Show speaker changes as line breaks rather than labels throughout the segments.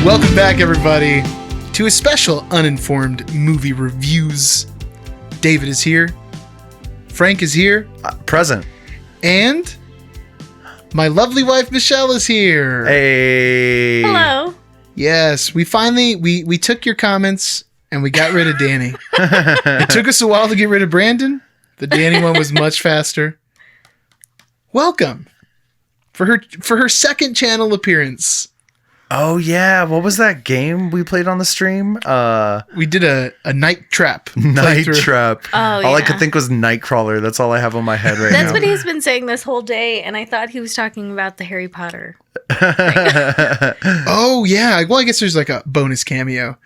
Welcome back, everybody, to a special Uninformed movie reviews. David is here. Frank is here.
Present.
And my lovely wife, Michelle, is here.
Hey.
Hello.
Yes, we finally, we took your comments and we got rid of Danny. It took us a while to get rid of Brandon. The Danny one was much faster. Welcome for her second channel appearance.
Oh yeah, what was that game we played on the stream?
We did a night trap.
Night
playthrough.
Trap.
Oh,
All I
yeah.
could think was Nightcrawler. That's all I have on my head right
That's
now.
what he's been saying this whole day, and I thought he was talking about the Harry Potter.
Oh yeah. Well, I guess there's like a bonus cameo.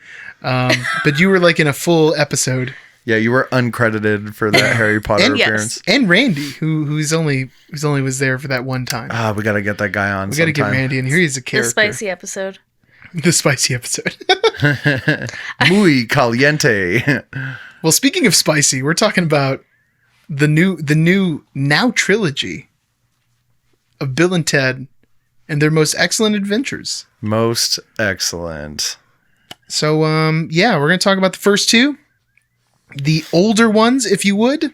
But you were like in a full episode.
Yeah, you were uncredited for that Harry Potter
And-
yes.
appearance.
And Randy, who's only was there for that one time.
We gotta get that guy on.
We got to get
sometime.
Randy in here. He's a
The
character.
spicy episode.
The spicy episode.
Muy caliente.
Well, speaking of spicy, we're talking about the new now trilogy of Bill and Ted and their most excellent adventures.
Most excellent.
So, yeah, we're going to talk about the first two, the older ones, if you would, and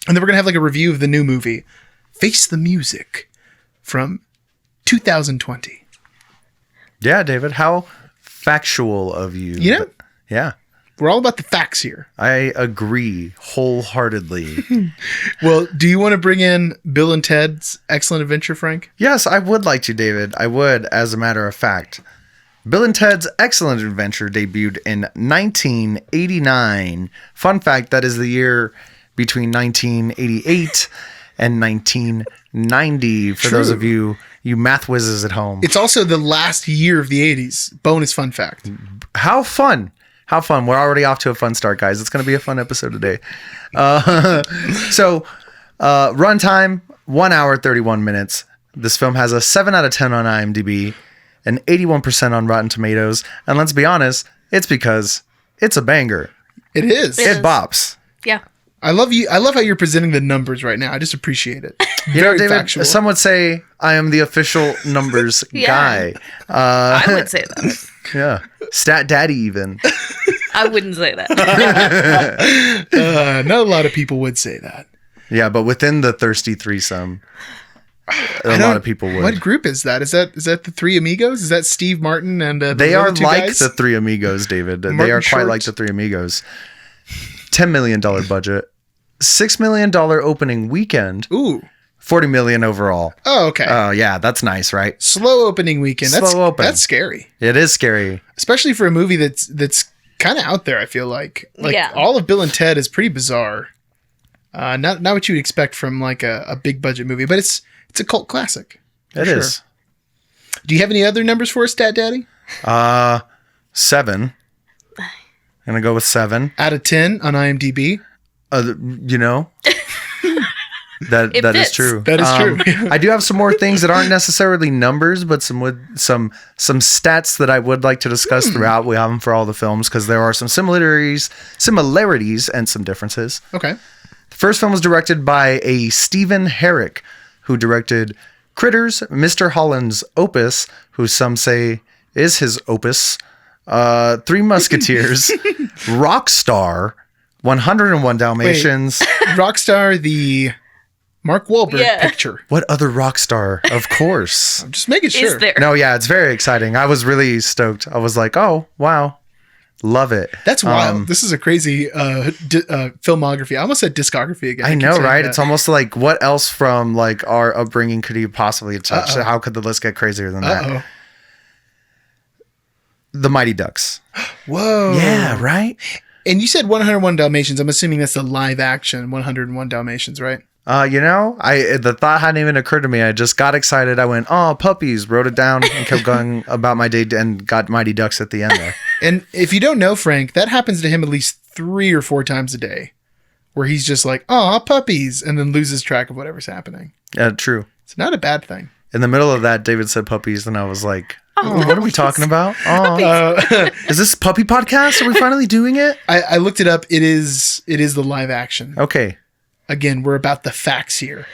then we're going to have like a review of the new movie, Face the Music, from 2020.
Yeah, David, how factual of you.
You know?
Yeah,
We're all about the facts here.
I agree wholeheartedly.
Well, do you want to bring in Bill and Ted's Excellent Adventure, Frank?
Yes, I would like to, David. I would, as a matter of fact. Bill and Ted's Excellent Adventure debuted in 1989. Fun fact, that is the year between 1988 and 1990, for those
True.
of you math whizzes at home.
It's also the last year of the 80s. Bonus fun fact.
How fun. How fun. We're already off to a fun start, guys. It's going to be a fun episode today. Runtime, 1 hour, 31 minutes. This film has a 7 out of 10 on IMDb, an 81% on Rotten Tomatoes. And let's be honest, it's because it's a banger.
It is.
It
It
is.
bops.
Yeah.
I love you. I love how you're presenting the numbers right now. I just appreciate it.
You know,
Very
David,
factual.
some would say I am the official numbers
Yeah.
guy.
I would say that.
Yeah. Stat daddy even.
I wouldn't say that.
Not a lot of people would say that.
Yeah, but within the thirsty threesome, a lot of people would.
What group is that? Is that the Three Amigos? Is that Steve Martin and
They
those
are
other two
like
guys?
the Three Amigos, David. They
Martin
are quite
Short.
like the Three Amigos. $10 million budget, $6 million opening weekend,
Ooh.
$40 million overall.
Oh, okay.
Oh yeah, that's nice, right?
Slow opening weekend.
Slow opening.
That's scary,
It is scary.
especially for a movie that's kind of out there. I feel like
Yeah.
all of Bill and Ted is pretty bizarre. Not what you would expect from like a big budget movie, but it's a cult classic.
It
sure.
is.
Do you have any other numbers for us, Stat Daddy?
7. I'm gonna go with 7.
Out of 10 on IMDb.
You know. That
It
is
fits.
true.
That is true.
I do have some more things that aren't necessarily numbers, but some stats that I would like to discuss throughout. We have them for all the films because there are some similarities, and some differences.
Okay.
The first film was directed by a Stephen Herrick, who directed Critters, Mr. Holland's Opus, who some say is his opus, Three Musketeers, Rockstar, 101 Dalmatians.
Rockstar, the Mark Wahlberg
Yeah.
picture.
What other rock star? Of course.
I'm just making sure.
Is there?
No, yeah, it's very exciting. I was really stoked. I was like, oh, wow. Love it.
That's wild. This is a crazy filmography. I almost said discography again.
I
keep
know,
saying
right?
that.
It's almost like what else from like our upbringing could you possibly touch?
Uh-oh.
How could the list get crazier than that?
Uh-oh.
The Mighty Ducks.
Whoa.
Yeah, right?
And you said 101 Dalmatians. I'm assuming that's the live action 101 Dalmatians, right?
You know, the thought hadn't even occurred to me. I just got excited. I went, oh, puppies, wrote it down and kept going about my day and got Mighty Ducks at the end there.
And if you don't know Frank, that happens to him at least 3 or 4 times a day where he's just like, oh, puppies, and then loses track of whatever's happening.
True.
It's not a bad thing.
In the middle of that, David said puppies, and I was like, what are we talking about? Oh, is this puppy podcast? Are we finally doing it?
I looked it up. It is the live action.
Okay.
Again, we're about the facts here.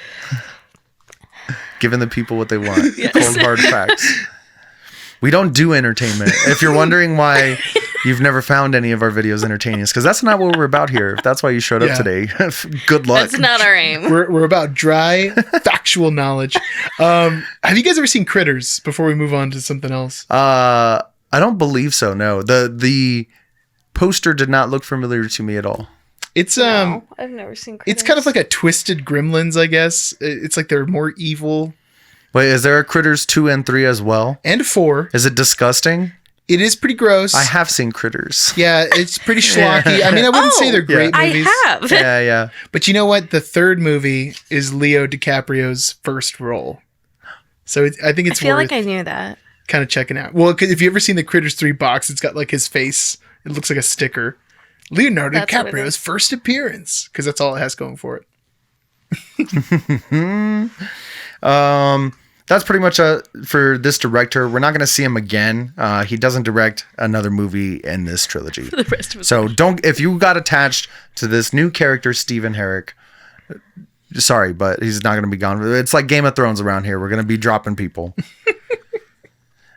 Giving the people what they want. Cold hard facts. We don't do entertainment. If you're wondering why you've never found any of our videos entertaining, it's because that's not what we're about here. If that's why you showed up today, good luck.
That's not our aim.
We're about dry, factual knowledge. Have you guys ever seen Critters before we move on to something else?
I don't believe so, no. The poster did not look familiar to me at all.
It's
No, I've never seen Critters.
it's kind of like a twisted Gremlins, I guess. It's like they're more evil.
Wait, is there a Critters 2 and 3 as well?
And 4.
Is it disgusting?
It is pretty gross.
I have seen Critters.
Yeah, it's pretty schlocky. I mean, I wouldn't say they're great movies.
I have.
Yeah.
But you know what? The third movie is Leo DiCaprio's first role. So I think
I
it's
feel
worth
like I knew that.
kind of checking out. Well, 'cause if you ever seen the Critters 3 box, it's got like his face. It looks like a sticker. Leonardo
That's what it
DiCaprio's
is.
first appearance. Because that's all it has going for it.
That's pretty much for this director. We're not going to see him again. He doesn't direct another movie in this trilogy.
The rest of us.
So if you got attached to this new character, Stephen Herrick, sorry, but he's not going to be gone. It's like Game of Thrones around here. We're going to be dropping people.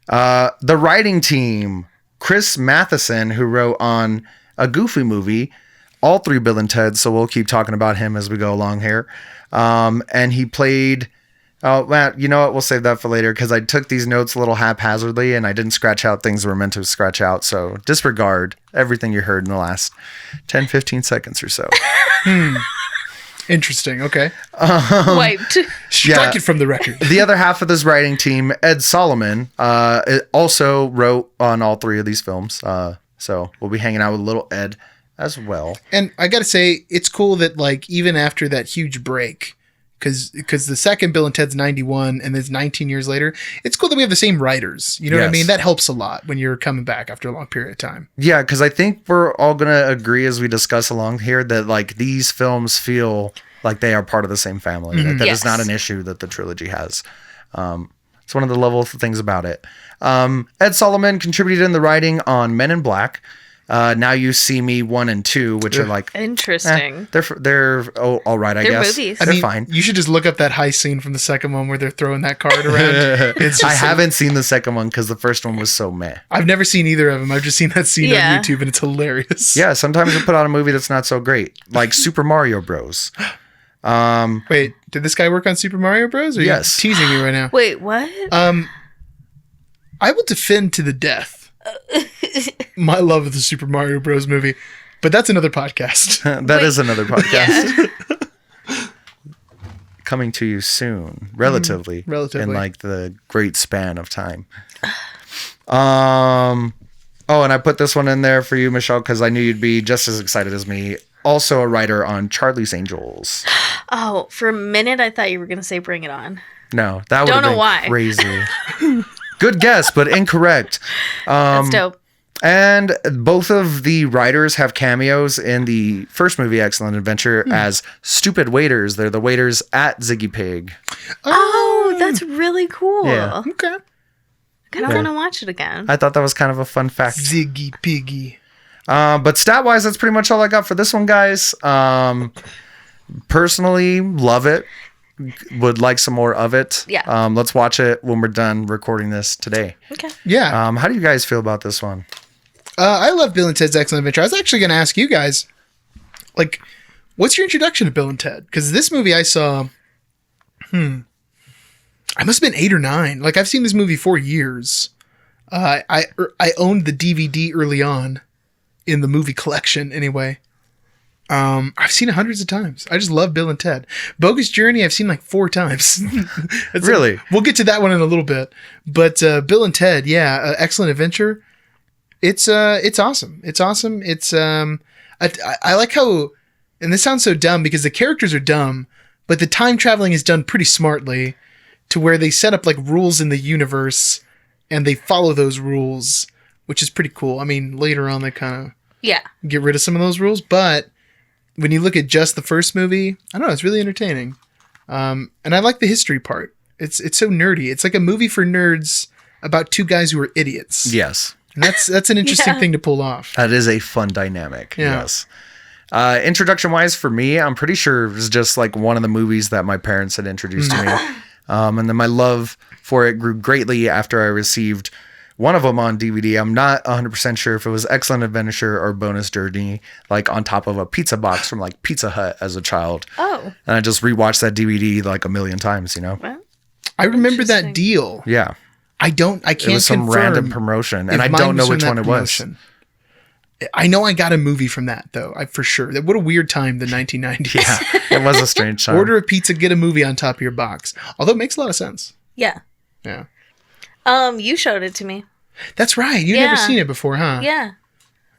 The writing team, Chris Matheson, who wrote on a Goofy movie, all 3 Bill and Ted. So we'll keep talking about him as we go along here. And he played... Oh, Matt, you know what? We'll save that for later because I took these notes a little haphazardly and I didn't scratch out things that were meant to scratch out. So disregard everything you heard in the last 10, 15 seconds or so.
Interesting. Okay.
Wiped.
Strike it from the record.
The other half of this writing team, Ed Solomon, also wrote on all 3 of these films. So we'll be hanging out with little Ed as well.
And I got to say, it's cool that like even after that huge break, because the second Bill and Ted's 91 and it's 19 years later, it's cool that we have the same writers. You know what I
Yes.
mean? That helps a lot when you're coming back after a long period of time.
Yeah, because I think we're all going to agree as we discuss along here that like these films feel like they are part of the same family. Like, that is
Yes.
not an issue that the trilogy has. It's one of the level things about it. Ed Solomon contributed in the writing on Men in Black. Now You See Me 1 and 2, which are like
Interesting.
they're all right, I
They're
guess.
movies.
They're fine.
You should just look up that high scene from the second one where they're throwing that card around. It's
I
just
haven't seen the second one because the first one was so meh.
I've never seen either of them. I've just seen that scene
Yeah.
on YouTube and it's hilarious.
Yeah, sometimes they put out a movie that's not so great, like Super Mario Bros.
Wait, did this guy work on Super Mario Bros? Or are you
Yes.
teasing me right now?
Wait, what?
I will defend to the death my love of the Super Mario Bros. Movie, but that's another podcast.
That is another podcast. Coming to you soon, relatively,
relatively.
in like the great span of time. Oh, and I put this one in there for you, Michelle, because I knew you'd be just as excited as me. Also a writer on Charlie's Angels.
Oh, for a minute I thought you were going to say Bring It On.
No, that would have
Don't know
been
why.
crazy. Good guess, but incorrect.
That's dope.
And both of the writers have cameos in the first movie, Excellent Adventure, as stupid waiters. They're the waiters at Ziggy Pig.
Oh, that's really cool.
Yeah.
Okay.
I kind of want to watch it again.
I thought that was kind of a fun fact.
Ziggy Piggy.
But stat-wise, that's pretty much all I got for this one, guys. Personally, love it. Would like some more of it.
Yeah.
Let's watch it when we're done recording this today.
Okay.
Yeah.
How do you guys feel about this one?
I love Bill and Ted's Excellent Adventure. I was actually going to ask you guys, like, what's your introduction to Bill and Ted? Because this movie I saw, I must have been 8 or 9. Like, I've seen this movie for years. I owned the DVD early on in the movie collection anyway. I've seen it hundreds of times. I just love Bill and Ted. Bogus Journey, I've seen like 4 times.
Really?
We'll get to that one in a little bit. But Bill and Ted, yeah, Excellent Adventure. It's awesome. It's awesome. It's I like how, and this sounds so dumb because the characters are dumb, but the time traveling is done pretty smartly to where they set up like rules in the universe and they follow those rules, which is pretty cool. I mean, later on they kind of
Yeah.
get rid of some of those rules, but when you look at just the first movie, I don't know, it's really entertaining. And I like the history part. It's so nerdy. It's like a movie for nerds about 2 guys who are idiots.
Yes.
And that's an interesting
Yeah.
thing to pull off.
That is a fun dynamic.
Yeah.
Yes. Introduction wise for me, I'm pretty sure it was just like one of the movies that my parents had introduced to me. And then my love for it grew greatly after I received one of them on DVD. I'm not 100% sure if it was Excellent Adventure or Bonus Journey, like on top of a pizza box from like Pizza Hut as a child.
Oh.
And I just rewatched that DVD like a million times, you know?
Well,
I remember that
Interesting.
deal.
Yeah.
I can't
It was some
confirm
random promotion, and
if
I
mine
don't know
was from
which
that
one it was.
promotion. I know I got a movie from that though. For sure. What a weird time, the 1990s.
Yeah, it was a strange time.
Order a pizza, get a movie on top of your box. Although it makes a lot of sense.
yeah.
Yeah.
You showed it to me.
That's right. You've never
Yeah.
seen it before, huh?
Yeah.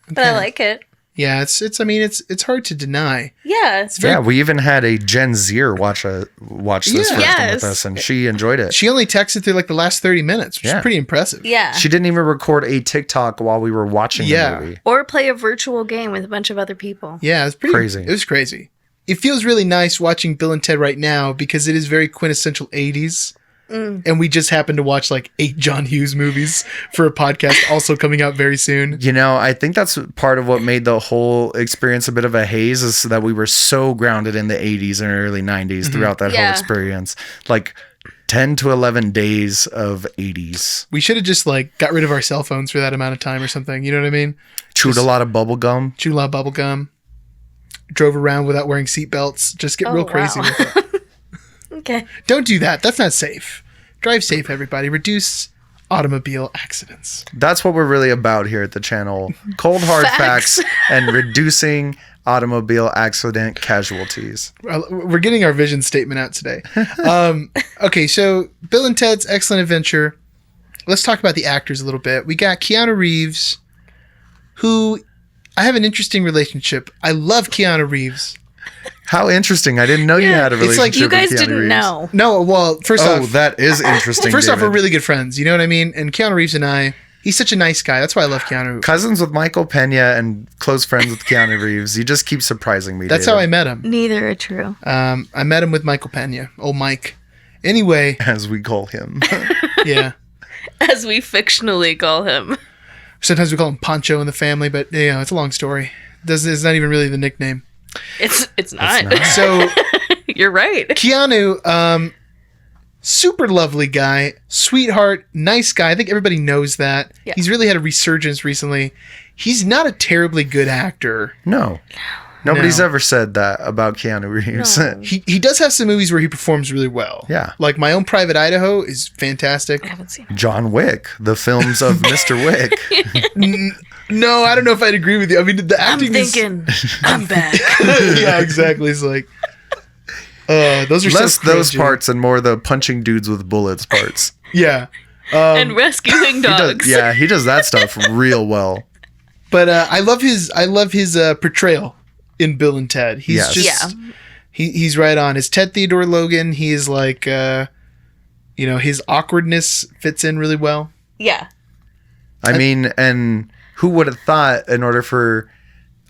But I like it.
Yeah, it's hard to deny.
Yeah. It's
Yeah, we even had a Gen Zer watch this first one
Yes.
with us, and she enjoyed it.
She only texted through like the last 30 minutes, which
Yeah.
is pretty impressive.
Yeah.
She didn't even record a TikTok while we were watching
Yeah.
the movie.
Or play a virtual game with a bunch of other people.
Yeah, it's pretty
Crazy.
It was crazy. It feels really nice watching Bill and Ted right now because it is very quintessential 80s. And we just happened to watch like 8 John Hughes movies for a podcast also coming out very soon.
You know, I think that's part of what made the whole experience a bit of a haze, is that we were so grounded in the 80s and early 90s throughout that whole
Yeah.
experience. Like 10 to 11 days of 80s.
We should have just like got rid of our cell phones for that amount of time or something. You know what I mean?
Chewed a lot of bubble gum.
Chew a lot of bubble gum. Drove around without wearing seatbelts. Just get real crazy
wow.
with it.
Okay.
Don't do that. That's not safe. Drive safe, everybody. Reduce automobile accidents.
That's what we're really about here at the channel. Cold hard facts, and reducing automobile accident casualties.
We're getting our vision statement out today. Okay, so Bill and Ted's Excellent Adventure. Let's talk about the actors a little bit. We got Keanu Reeves, who I have an interesting relationship. I love Keanu Reeves.
How interesting. I didn't know you had a
It's
relationship
like
You guys
with Keanu
didn't
Reeves.
know.
No, well, first
Oh,
off,
that is interesting.
first off, we're
David.
really good friends. You know what I mean? And Keanu Reeves and I, he's such a nice guy. That's why I love Keanu.
Cousins with Michael Pena and close friends with Keanu Reeves. You just keep surprising me.
That's
David.
how I met him.
Neither are true.
I met him with Michael Pena. Oh, Mike. Anyway,
as we call him.
yeah.
As we fictionally call him.
Sometimes we call him Pancho in the family, but yeah, it's a long story. It's not even really the nickname.
It's not.
So
You're right.
Keanu, super lovely guy, sweetheart, nice guy. I think everybody knows that.
Yeah.
He's really had a resurgence recently. He's not a terribly good actor.
No. Nobody's
No.
ever said that about Keanu Reeves.
No.
He does have some movies where he performs really well.
Yeah.
Like My Own Private Idaho is fantastic.
I haven't seen it.
John Wick, the films of Mr. Wick.
No, I don't know if I'd agree with you. I mean, the
I'm
acting is...
thinking, I'm back.
Yeah, exactly. It's like... those are
Less
so
those
cringy.
parts and more the punching dudes with bullets parts.
Yeah.
And rescuing
He does,
dogs.
yeah, he does that stuff real well.
But I love his portrayal in Bill and Ted. He's
Yes.
just
Yeah.
he's right on. As Ted Theodore Logan, he is like his awkwardness fits in really well.
Yeah.
I mean, and who would have thought in order for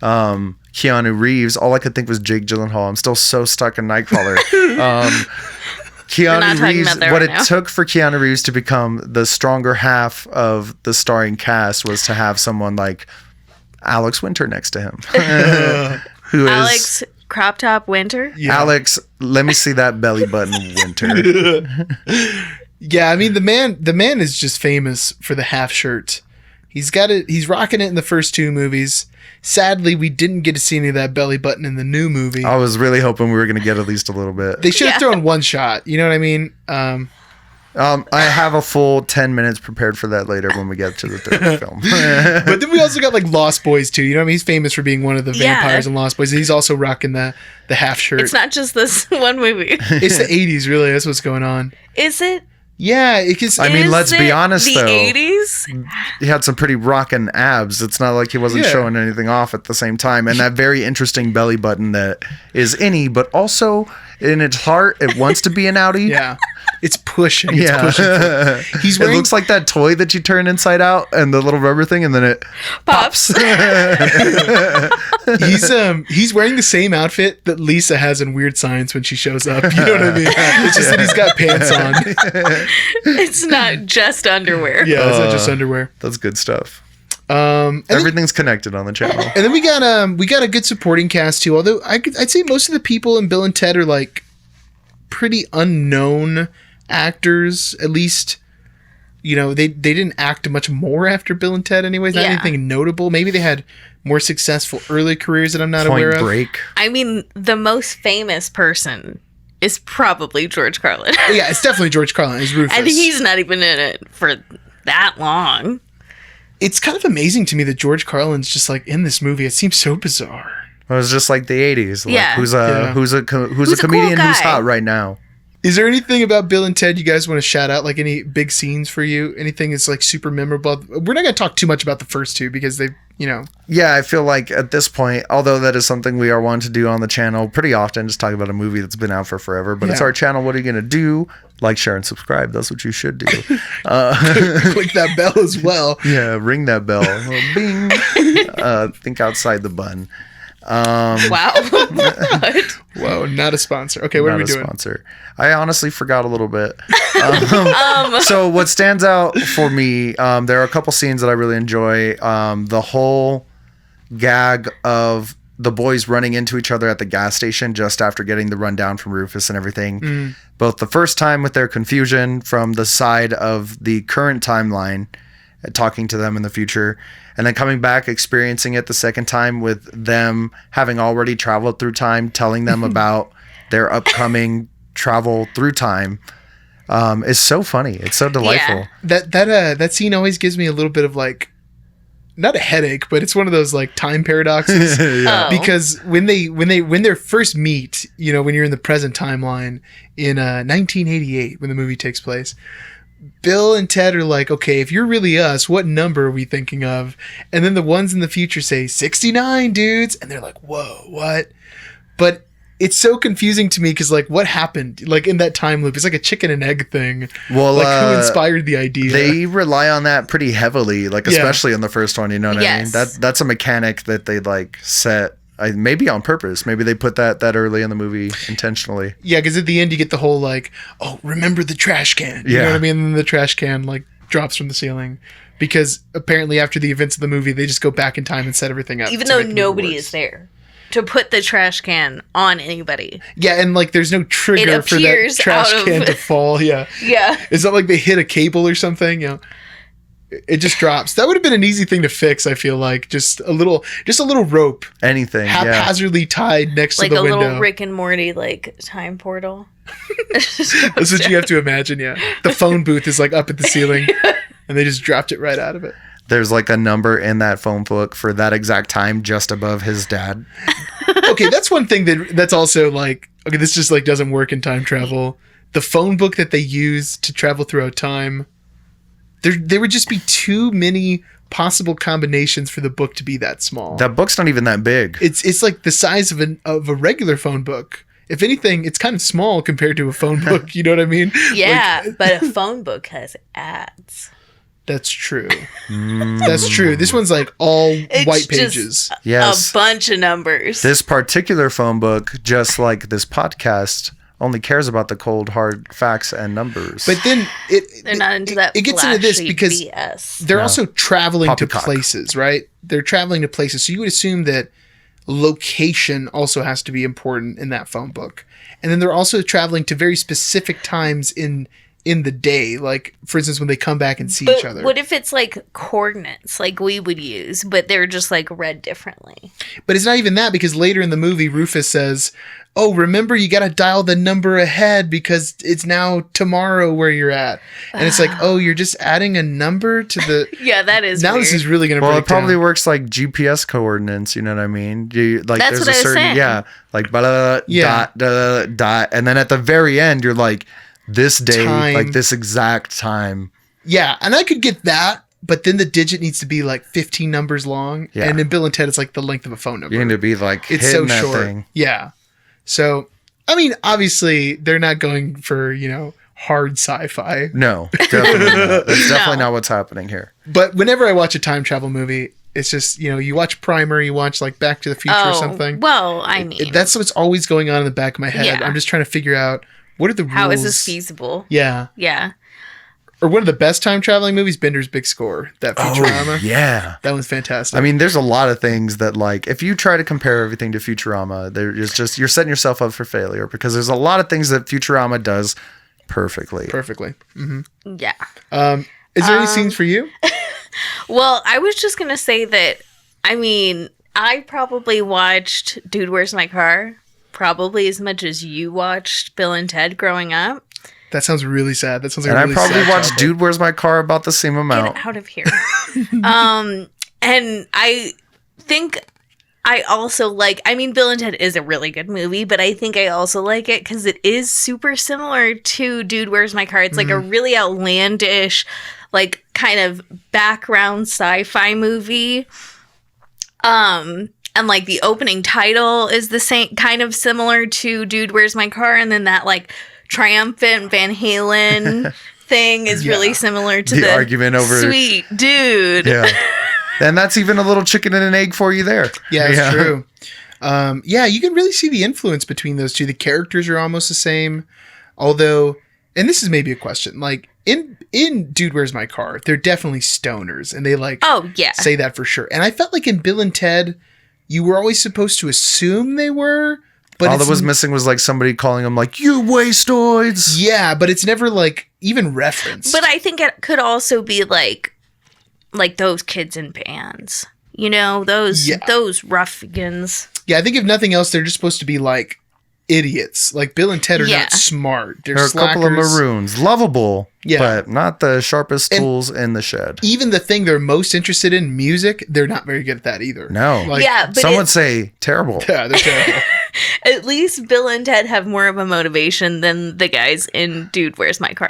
Keanu Reeves, all I could think was Jake Gyllenhaal. I'm still so stuck in Nightcrawler.
not
Keanu
talking
Reeves,
about that
what
right
it
now.
took for Keanu Reeves to become the stronger half of the starring cast was to have someone like Alex Winter next to him. Who is
Alex Crop Top Winter.
Yeah.
Alex, let me see that belly button, Winter.
Yeah, I mean the man is just famous for the half shirt. He's got it. He's rocking it in the first 2 movies. Sadly, we didn't get to see any of that belly button in the new movie.
I was really hoping we were going to get at least a little bit.
They should have
Yeah.
thrown one shot. You know what I mean?
I have a full 10 minutes prepared for that later when we get to the third film.
But then we also got like Lost Boys too. You know what I mean? He's famous for being one of the
Yeah.
vampires in Lost Boys. He's also rocking the half shirt.
It's not just this one movie.
It's the 80s, really. That's what's going on.
Is it?
Yeah, it
I mean,
Is
let's be
it
honest,
the
though.
80s?
He had some pretty rockin' abs. It's not like he wasn't
Yeah.
showing anything off at the same time. And that very interesting belly button that is innie, but also in its heart, it wants to be an outie.
Yeah, it's pushing. It's
Yeah.
pushing. He's
It
wearing.
looks like that toy that you turn inside out and the little rubber thing, and then it
Pops.
he's wearing the same outfit that Lisa has in Weird Science when she shows up. You know what I mean? It's just that he's got pants on.
It's not just underwear.
Yeah, it's not just underwear.
That's good stuff.
And then,
Everything's connected on the channel.
and then we got a good supporting cast too. Although I'd say most of the people in Bill and Ted are like pretty unknown actors, at least they didn't act much more after Bill and Ted anyways. Not anything notable. Maybe they had more successful early careers that I'm not aware of.
Point Break.
I mean, the most famous person is probably George Carlin.
Yeah, it's definitely George Carlin. He's Rufus.
And he's not even in it for that long.
It's kind of amazing to me that George Carlin's just like in this movie. It seems so bizarre.
It was just like the 80s. Like,
Yeah.
who's a comedian
cool
who's
guy.
hot right now?
Is there anything about Bill and Ted you guys want to shout out? Like any big scenes for you? Anything that's like super memorable? We're not going to talk too much about the first two because they,
Yeah, I feel like at this point, although that is something we are wanting to do on the channel pretty often, just talk about a movie that's been out for forever, but it's
Yeah.
our channel. What are you going to do? Like, share, and subscribe. That's what you should do.
click that bell as well.
Yeah, ring that bell. Bing. Think outside the bun.
Wow. What?
Whoa, not a sponsor. Okay, what are we doing?
Sponsor. I honestly forgot a little bit. So what stands out for me, there are a couple scenes that I really enjoy. The whole gag of the boys running into each other at the gas station just after getting the rundown from Rufus and everything. Both the first time with their confusion from the side of the current timeline, talking to them in the future, and then coming back, experiencing it the second time with them having already traveled through time, telling them about their upcoming travel through time, is so funny. It's so delightful.
Yeah.
That scene always gives me a little bit of like, not a headache, but it's one of those like time paradoxes.
Oh.
Because when they first meet, when you're in the present timeline in 1988 when the movie takes place, Bill and Ted are like, okay, if you're really us, what number are we thinking of? And then the ones in the future say 69 dudes, and they're like, whoa, what? But it's so confusing to me because like what happened like in that time loop? It's like a chicken and egg thing.
Well,
like who inspired the idea?
They rely on that pretty heavily, like especially in the first one. You know what I mean? That's a mechanic that they like set. Maybe on purpose. Maybe they put that early in the movie intentionally.
Yeah, because at the end you get the whole like, oh, remember the trash can. You know what I mean? And then the trash can like drops from the ceiling. Because apparently after the events of the movie, they just go back in time and set everything up.
Even though nobody is there to put the trash can on anybody.
Yeah, and like there's no trigger for that trash can to fall. Yeah.
Yeah.
It's not like they hit a cable or something, It just drops. That would have been an easy thing to fix, I feel like. Just a little rope.
Anything.
Haphazardly tied next to the window.
Like a little Rick and Morty like time portal.
That's what you have to imagine, yeah. The phone booth is like up at the ceiling and they just dropped it right out of it.
There's like a number in that phone book for that exact time just above his dad.
Okay, that's one thing that's also like, okay, this just like doesn't work in time travel. The phone book that they use to travel throughout time, there would just be too many possible combinations for the book to be that small.
That book's not even that big.
It's like the size of a regular phone book. If anything, it's kind of small compared to a phone book. You know what I mean?
Yeah, but a phone book has ads.
That's true. That's true. This one's like all white pages.
Yes.
A bunch of numbers.
This particular phone book, just like this podcast, only cares about the cold, hard facts and numbers.
But then
they're not into that.
It gets into this because
BS.
they're also traveling to
Poppycock.
places, right? They're traveling to places. So you would assume that location also has to be important in that phone book. And then they're also traveling to very specific times in the day, like for instance when they come back and see each other.
What if it's like coordinates like we would use, but they're just like read differently?
But it's not even that, because later in the movie Rufus says, oh, remember you got to dial the number ahead because it's now tomorrow where you're at. And it's like, oh, you're just adding a number to the...
Yeah, that is
now
weird.
This is really going to break
it probably
down.
works like GPS coordinates, you know what I mean? Like
That's
there's
what
a
I was
certain
saying.
like blah, dot dot, and then at the very end you're like this day,
Time.
like this exact time.
Yeah, and I could get that, but then the digit needs to be like 15 numbers long.
Yeah.
And in Bill and Ted, it's like the length of a phone number.
You need to be like
It's
hitting
so
that
short.
thing.
Yeah. So, I mean, obviously, they're not going for, hard sci-fi.
No, definitely not. That's definitely not what's happening here.
But whenever I watch a time travel movie, it's just, you watch Primer, you watch like Back to the Future or something.
Well, I mean,
That's what's always going on in the back of my head.
Yeah.
I'm just trying to figure out, what are the rules?
how is this feasible?
Yeah.
Yeah.
Or one of the best time traveling movies, Bender's Big Score. That Futurama.
Oh, yeah.
That one's fantastic.
I mean, there's a lot of things that, like, if you try to compare everything to Futurama, there's just you're setting yourself up for failure, because there's a lot of things that Futurama does perfectly.
Perfectly. Mm-hmm.
Yeah.
Is there any scenes for you?
Well, I was just going to say that, I mean, I probably watched Dude, Where's My Car? Probably as much as you watched Bill and Ted growing up.
That sounds really sad. That sounds like
And
a really
I probably
sad
watched
childhood.
Dude, Where's My Car about the same amount.
Get out of here. And I think I also like, I mean, Bill and Ted is a really good movie, but I think I also like it because it is super similar to Dude, Where's My Car? It's like a really outlandish, like kind of background sci-fi movie. And like the opening title is the same, kind of similar to Dude, Where's My Car? And then that like triumphant Van Halen thing is really similar to
The argument over-
Sweet Dude.
Yeah. And that's even a little chicken and an egg for you there.
Yeah, it's true. Yeah, you can really see the influence between those two. The characters are almost the same. Although, and this is maybe a question, like in Dude, Where's My Car? They're definitely stoners, and they like
Oh, yeah.
say that for sure. And I felt like in Bill and Ted, you were always supposed to assume they were, but
All
it's
that was missing was like somebody calling them like, you wastoids.
yeah, but it's never like even referenced.
But I think it could also be like those kids in bands. You know, those ruffians.
Yeah, I think if nothing else, they're just supposed to be like idiots. Like Bill and Ted are
Yeah.
not smart. They're
There are a couple of
slackers.
maroons. Lovable,
Yeah.
but not the sharpest
And-
tools in the shed.
Even the thing they're most interested in, music, they're not very good at that either.
No.
Like,
Yeah, but
Some would say terrible.
yeah, they're terrible.
at least Bill and Ted have more of a motivation than the guys in Dude, Where's My Car?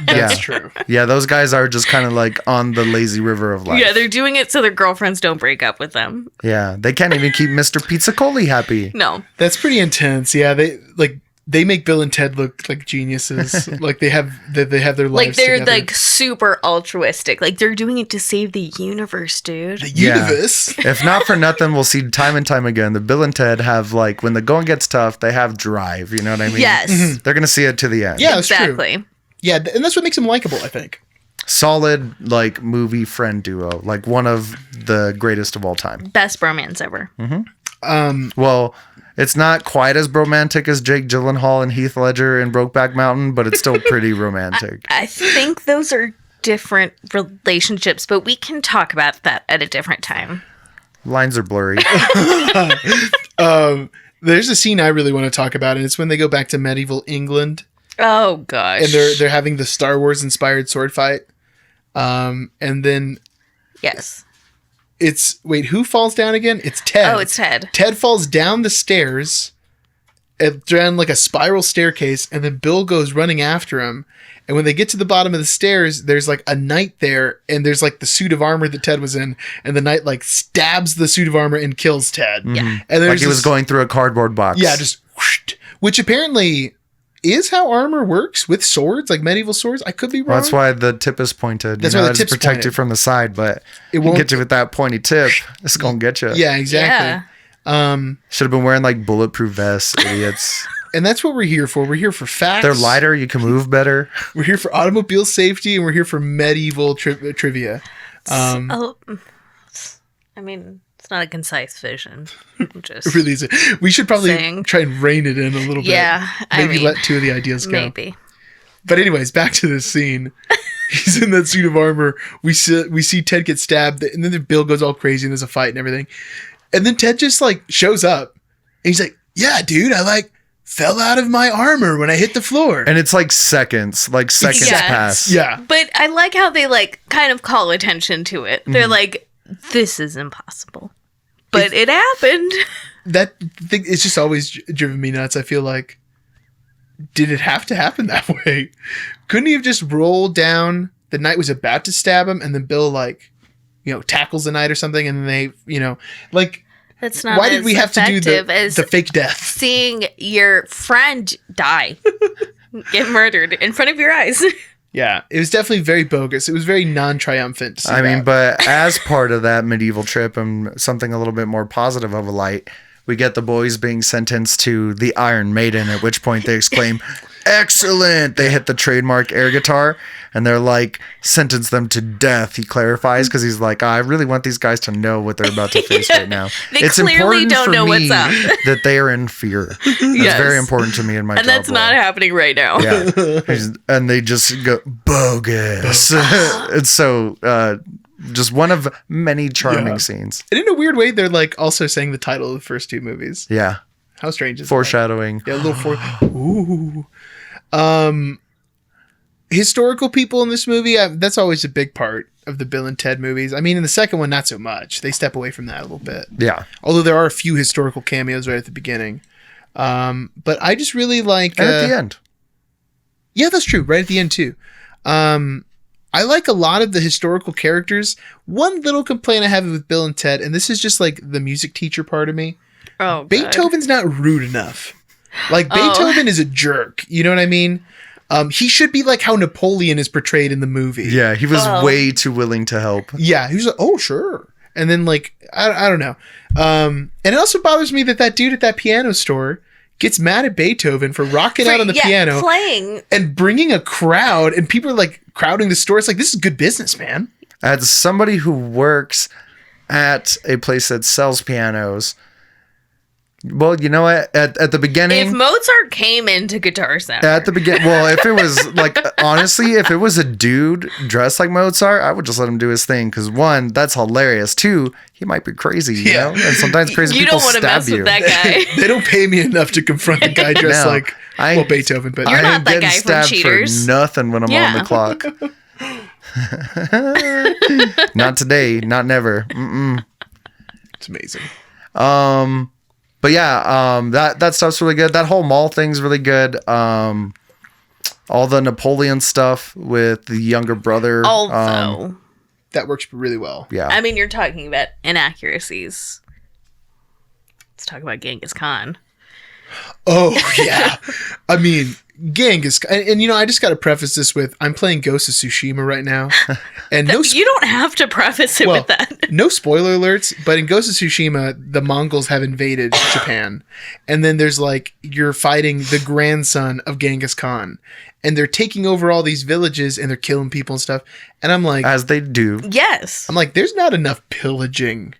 That's
Yeah.
true.
Yeah, those guys are just kind of like on the lazy river of life.
Yeah, they're doing it so their girlfriends don't break up with them.
Yeah, they can't even keep Mr. Pizzacoli happy.
No.
That's pretty intense. Yeah, they make Bill and Ted look like geniuses. Like they have their lives
Like they're
together.
like super altruistic. Like they're doing it to save the universe, dude.
the
Yeah.
universe.
If not for nothing, we'll see time and time again. The Bill and Ted have like, when the going gets tough, they have drive. You know what I mean?
Yes.
They're going to see it to the end.
Yeah, that's true.
Exactly.
Yeah, and that's what makes them likable, I think.
Solid, like, movie friend duo. Like, one of the greatest of all time.
Best bromance ever.
Well, it's not quite as romantic as Jake Gyllenhaal and Heath Ledger in Brokeback Mountain, but it's still pretty romantic.
I think those are different relationships, but we can talk about that at a different time.
Lines are blurry.
There's a scene I really want to talk about, and it's when they go back to medieval England
Oh gosh.
and they're having the Star Wars inspired sword fight. And then
yes.
it's who falls down again? It's Ted.
Oh, it's Ted.
Ted falls down the stairs, down like a spiral staircase, and then Bill goes running after him. And when they get to the bottom of the stairs, there's like a knight there, and there's like the suit of armor that Ted was in, and the knight like stabs the suit of armor and kills Ted.
Yeah.
And there's
Like he was
this-
going through a cardboard box.
yeah, just whoosh, which apparently is how armor works with swords, like medieval swords. I could be wrong.
Well, that's why the tip is pointed.
That's
you know,
why the
it's
tip's
protected
pointed.
from the side, but
It
it
won't-
won't get you with that pointy tip. It's gonna get you.
Yeah, exactly.
Should have been wearing like bulletproof vests, idiots.
And that's what we're here for. We're here for facts.
They're lighter. You can move better.
We're here for automobile safety, and we're here for medieval trivia.
Oh, I mean, it's not a concise vision. Just
Really is. We should probably
Saying.
try and rein it in a little bit.
Yeah, I
Maybe
mean,
let two of the ideas go.
maybe.
But anyways, back to this scene. He's in that suit of armor. We see Ted get stabbed, and then Bill goes all crazy, and there's a fight and everything. And then Ted just like shows up, and he's like, "Yeah, dude, I like fell out of my armor when I hit the floor."
And it's like seconds. Like seconds
Yeah.
pass.
Yeah,
But I like how they like kind of call attention to it.
Mm-hmm.
They're like, "This is impossible," but it happened.
that thing it's just always driven me nuts. I feel like, did it have to happen that way? Couldn't he have just rolled down? The knight was about to stab him, and then Bill like, tackles the knight or something, and then they, like,
That's not.
why did we have to do
effective as
the fake death?
seeing your friend die, get murdered in front of your eyes?
Yeah, it was definitely very bogus. It was very non-triumphant. To see
I mean,
that.
but as part of that medieval trip and something a little bit more positive of a light, we get the boys being sentenced to the Iron Maiden, at which point they exclaim, excellent. They hit the trademark air guitar, and they're like, sentence them to death. He clarifies because he's like, I really want these guys to know what they're about to face right now.
They clearly don't know what's up.
that they are in fear. That's very important to me in my job.
And that's not happening right now.
Yeah. And they just go, bogus. It's so, just one of many charming scenes.
And in a weird way, they're like also saying the title of the first two movies.
Yeah.
How strange is
Foreshadowing.
that? Yeah, a little Ooh. Historical people in this movie, that's always a big part of the Bill and Ted movies. I mean, in the second one, not so much. They step away from that a little bit.
Yeah.
Although there are a few historical cameos right at the beginning. But I just really like...
And at the end.
Yeah, that's true. Right at the end, too. I like a lot of the historical characters. One little complaint I have with Bill and Ted, and this is just like the music teacher part of me.
Oh, God.
Beethoven's not rude enough. Like, Beethoven is a jerk. You know what I mean? He should be like how Napoleon is portrayed in the movie.
Yeah, he was way too willing to help.
Yeah, he was like, oh, sure. And then, like, I don't know. And it also bothers me that dude at that piano store gets mad at Beethoven for rocking out on the piano.
Playing.
And bringing a crowd, and people are, like, crowding the store. It's like, this is good business, man.
As somebody who works at a place that sells pianos... Well, you know what? At the beginning...
If Mozart came into Guitar Center...
At the beginning... Well, if it was, like, honestly, if it was a dude dressed like Mozart, I would just let him do his thing. Because, one, that's hilarious. Two, he might be crazy, you know? And sometimes crazy people stab you.
You don't want to mess with that guy.
They don't pay me enough to confront the guy dressed like Beethoven. But
You're
I
not
ain't
that
getting
guy from
stabbed
Cheaters.
for nothing when I'm on the clock. Not today. Not never. Mm-mm.
It's amazing.
But yeah, that stuff's really good. That whole mall thing's really good. All the Napoleon stuff with the younger brother.
Although...
that works really well.
Yeah.
I mean, you're talking about inaccuracies. Let's talk about Genghis Khan.
Oh, yeah. I mean, Genghis... And, you know, I just got to preface this with, I'm playing Ghost of Tsushima right now. And
You don't have to preface it with that.
No spoiler alerts, but in Ghost of Tsushima, the Mongols have invaded Japan. And then there's like, you're fighting the grandson of Genghis Khan. And they're taking over all these villages and they're killing people and stuff. And I'm like...
As they do.
Yes.
I'm like, there's not enough pillaging.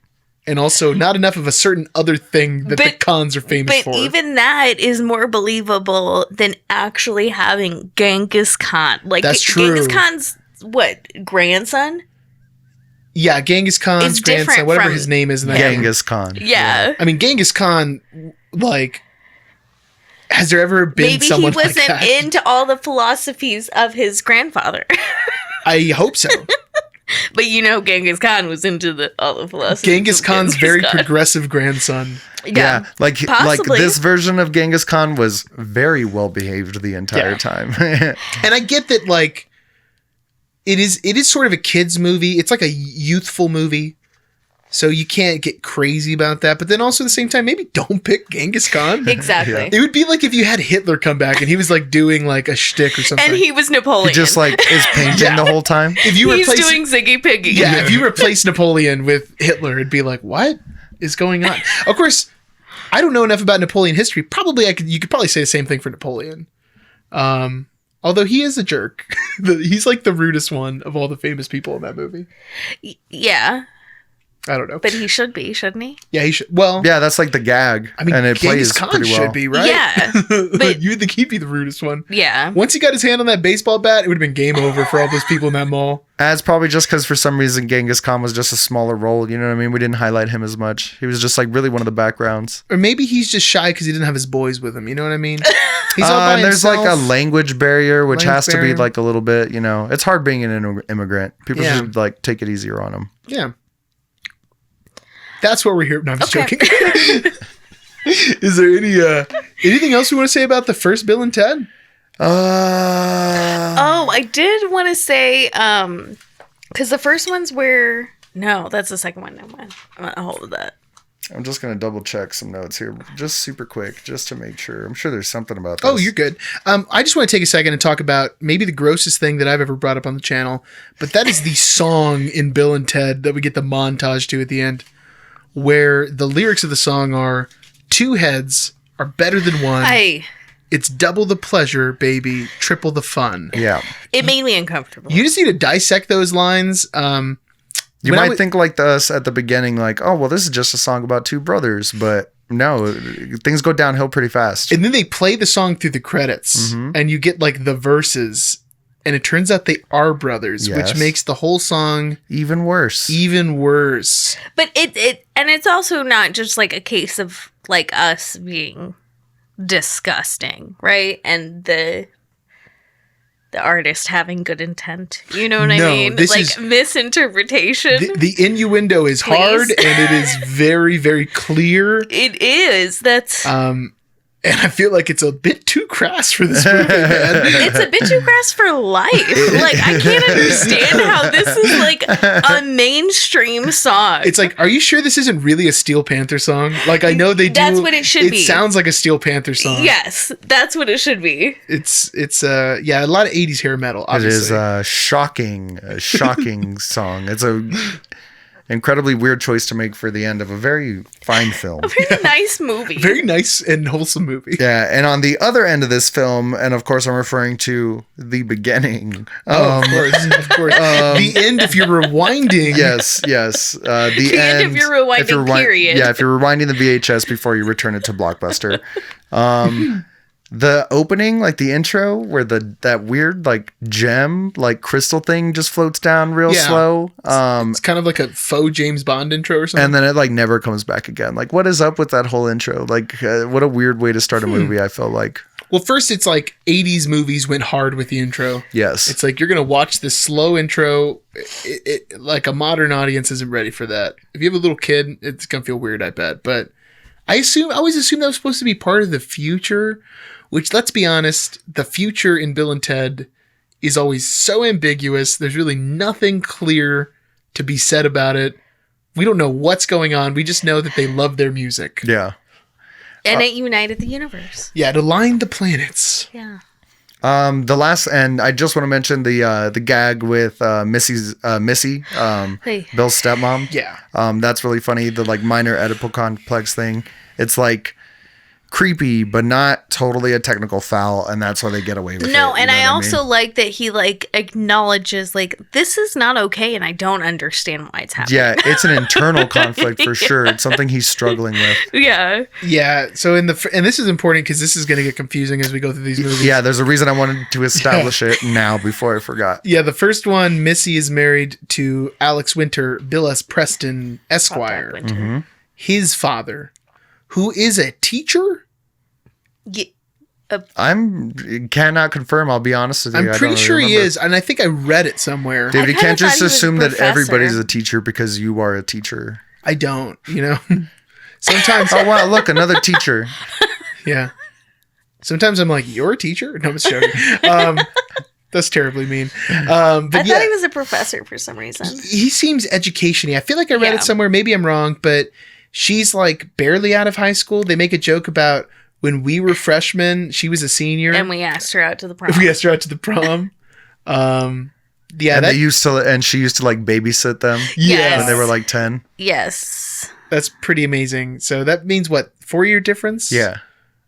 And also not enough of a certain other thing that the Khans are famous for.
But even that is more believable than actually having Genghis Khan. Like,
that's true.
Genghis Khan's, grandson?
Yeah, Genghis Khan's grandson, whatever his name is. In that
Genghis Khan.
Yeah.
I mean, Genghis Khan, like... Has there ever been someone like that?
Maybe he wasn't into all the philosophies of his grandfather.
I hope so.
But you know, Genghis Khan was into all the philosophies.
Genghis Khan's very progressive grandson.
Yeah, like this version of Genghis Khan was very well behaved the entire time.
And I get that, like, it is sort of a kid's movie. It's like a youthful movie. So you can't get crazy about that. But then also at the same time, maybe don't pick Genghis Khan.
Exactly.
Yeah.
It would be like if you had Hitler come back and he was like doing like a shtick or something.
And he was Napoleon.
He just like is painting the whole time.
If you
He's doing Ziggy Piggy.
Yeah, if you replace Napoleon with Hitler, it'd be like, what is going on? Of course, I don't know enough about Napoleon history. Probably you could probably say the same thing for Napoleon. Although he is a jerk. He's like the rudest one of all the famous people in that movie.
Yeah.
I don't know.
But he should be, shouldn't he?
Yeah, he should. Well,
yeah, that's like the gag.
I mean,
and it
Genghis
plays
Khan
pretty well.
should be, right?
Yeah.
But you would think he'd be the rudest one.
Yeah.
Once he got his hand on that baseball bat, it would have been game over for all those people in that mall.
It's probably just because for some reason Genghis Khan was just a smaller role. You know what I mean? We didn't highlight him as much. He was just like really one of the backgrounds.
Or maybe he's just shy because he didn't have his boys with him. You know what I mean? He's all by
and there's
himself.
like a language barrier, which has to be
barrier.
like a little bit, you know, it's hard being an immigrant. People
Yeah.
should like take it easier on them.
Yeah. That's what we're here. No, I'm just joking. Is there anything else you want to say about the first Bill and Ted?
Oh, I did want to say, because the first ones were... No, that's the second one. Never mind. I'm going to hold that.
I'm just going to double check some notes here, just super quick, just to make sure. I'm sure there's something about this.
Oh, you're good. I just want to take a second and talk about maybe the grossest thing that I've ever brought up on the channel, but that is the song in Bill and Ted that we get the montage to at the end, where the lyrics of the song are, 2 heads are better than one. It's double the pleasure, baby, triple the fun.
Yeah.
It made me uncomfortable.
You just need to dissect those lines.
You might think like us at the beginning, like, oh, well, this is just a song about two brothers. But no, things go downhill pretty fast.
And then they play the song through the credits, and you get like the verses. And it turns out they are brothers,
Yes.
which makes the whole song
Even worse.
even worse.
But it's also not just like a case of like us being disgusting, right? And the artist having good intent. You know what I
No,
mean?
this
Like
is-
misinterpretation.
The innuendo is hard,
Please.
and it is very, very clear.
It is. That's
And I feel like it's a bit too crass for this movie, man.
it's a bit too crass for life. Like I can't understand how this is like a mainstream song.
It's like, are you sure this isn't really a Steel Panther song? Like, I know they do.
That's what it should be.
It sounds like a Steel Panther song.
Yes, that's what it should be.
It's yeah, a lot of 80s hair metal,
It
obviously.
is a shocking song. It's a incredibly weird choice to make for the end of a very fine film.
Very nice movie.
Very nice and wholesome movie.
Yeah, and on the other end of this film, and of course I'm referring to the beginning.
Of course. The end, if you're rewinding.
Yes. The
end if you're rewinding, period.
Yeah, if you're rewinding the VHS before you return it to Blockbuster. The opening, like the intro, where that weird like gem, like crystal thing just floats down real
Yeah.
slow.
It's kind of like a faux James Bond intro or something.
And then it like never comes back again. Like, what is up with that whole intro? Like, what a weird way to start a movie. I feel like.
Well, first it's like 80s movies went hard with the intro.
Yes.
It's like you're going to watch this slow intro. Like a modern audience isn't ready for that. If you have a little kid, it's going to feel weird, I bet. But I always assumed that was supposed to be part of the future, which, let's be honest, the future in Bill and Ted is always so ambiguous. There's really nothing clear to be said about it. We don't know what's going on. We just know that they love their music.
Yeah.
And it united the universe.
Yeah, to line the planets.
Yeah.
The last, and I just want to mention the gag with Missy,
Hey.
Bill's stepmom.
Yeah.
That's really funny. The like minor Oedipal complex thing. It's like creepy, but not totally a technical foul, and that's why they get away with it.
No,
you
and
know
I
what
also
mean?
like that he like acknowledges like this is not okay, and I don't understand why it's happening.
Yeah, it's an internal conflict for sure. It's something he's struggling with.
Yeah.
Yeah. So and this is important because this is going to get confusing as we go through these movies.
Yeah, there's a reason I wanted to establish it now before I forgot.
Yeah, the first one, Missy is married to Alex Winter, Bill S. Preston, Esquire,
Winter.
his father, who is a teacher.
Cannot confirm. I'll be honest with you.
I'm
I
pretty
don't
sure he
remember.
is, and I think I read it somewhere.
David,
I
you
kinda
can't just
thought he was a
assume that
professor.
everybody's a teacher because you are a teacher.
I don't, Sometimes,
Oh wow, look, another teacher.
yeah. Sometimes I'm like, you're a teacher? No, I'm just joking. That's terribly mean. But
I
yeah,
thought he was a professor for some reason.
he seems education-y. I feel like I read
Yeah.
it somewhere. Maybe I'm wrong, but she's like barely out of high school. They make a joke about when we were freshmen, she was a senior.
And we asked her out to the prom.
We asked her out to the prom. Yeah,
And she used to like babysit them
Yes.
when they were like 10.
Yes.
that's pretty amazing. So that means what, 4-year difference?
Yeah.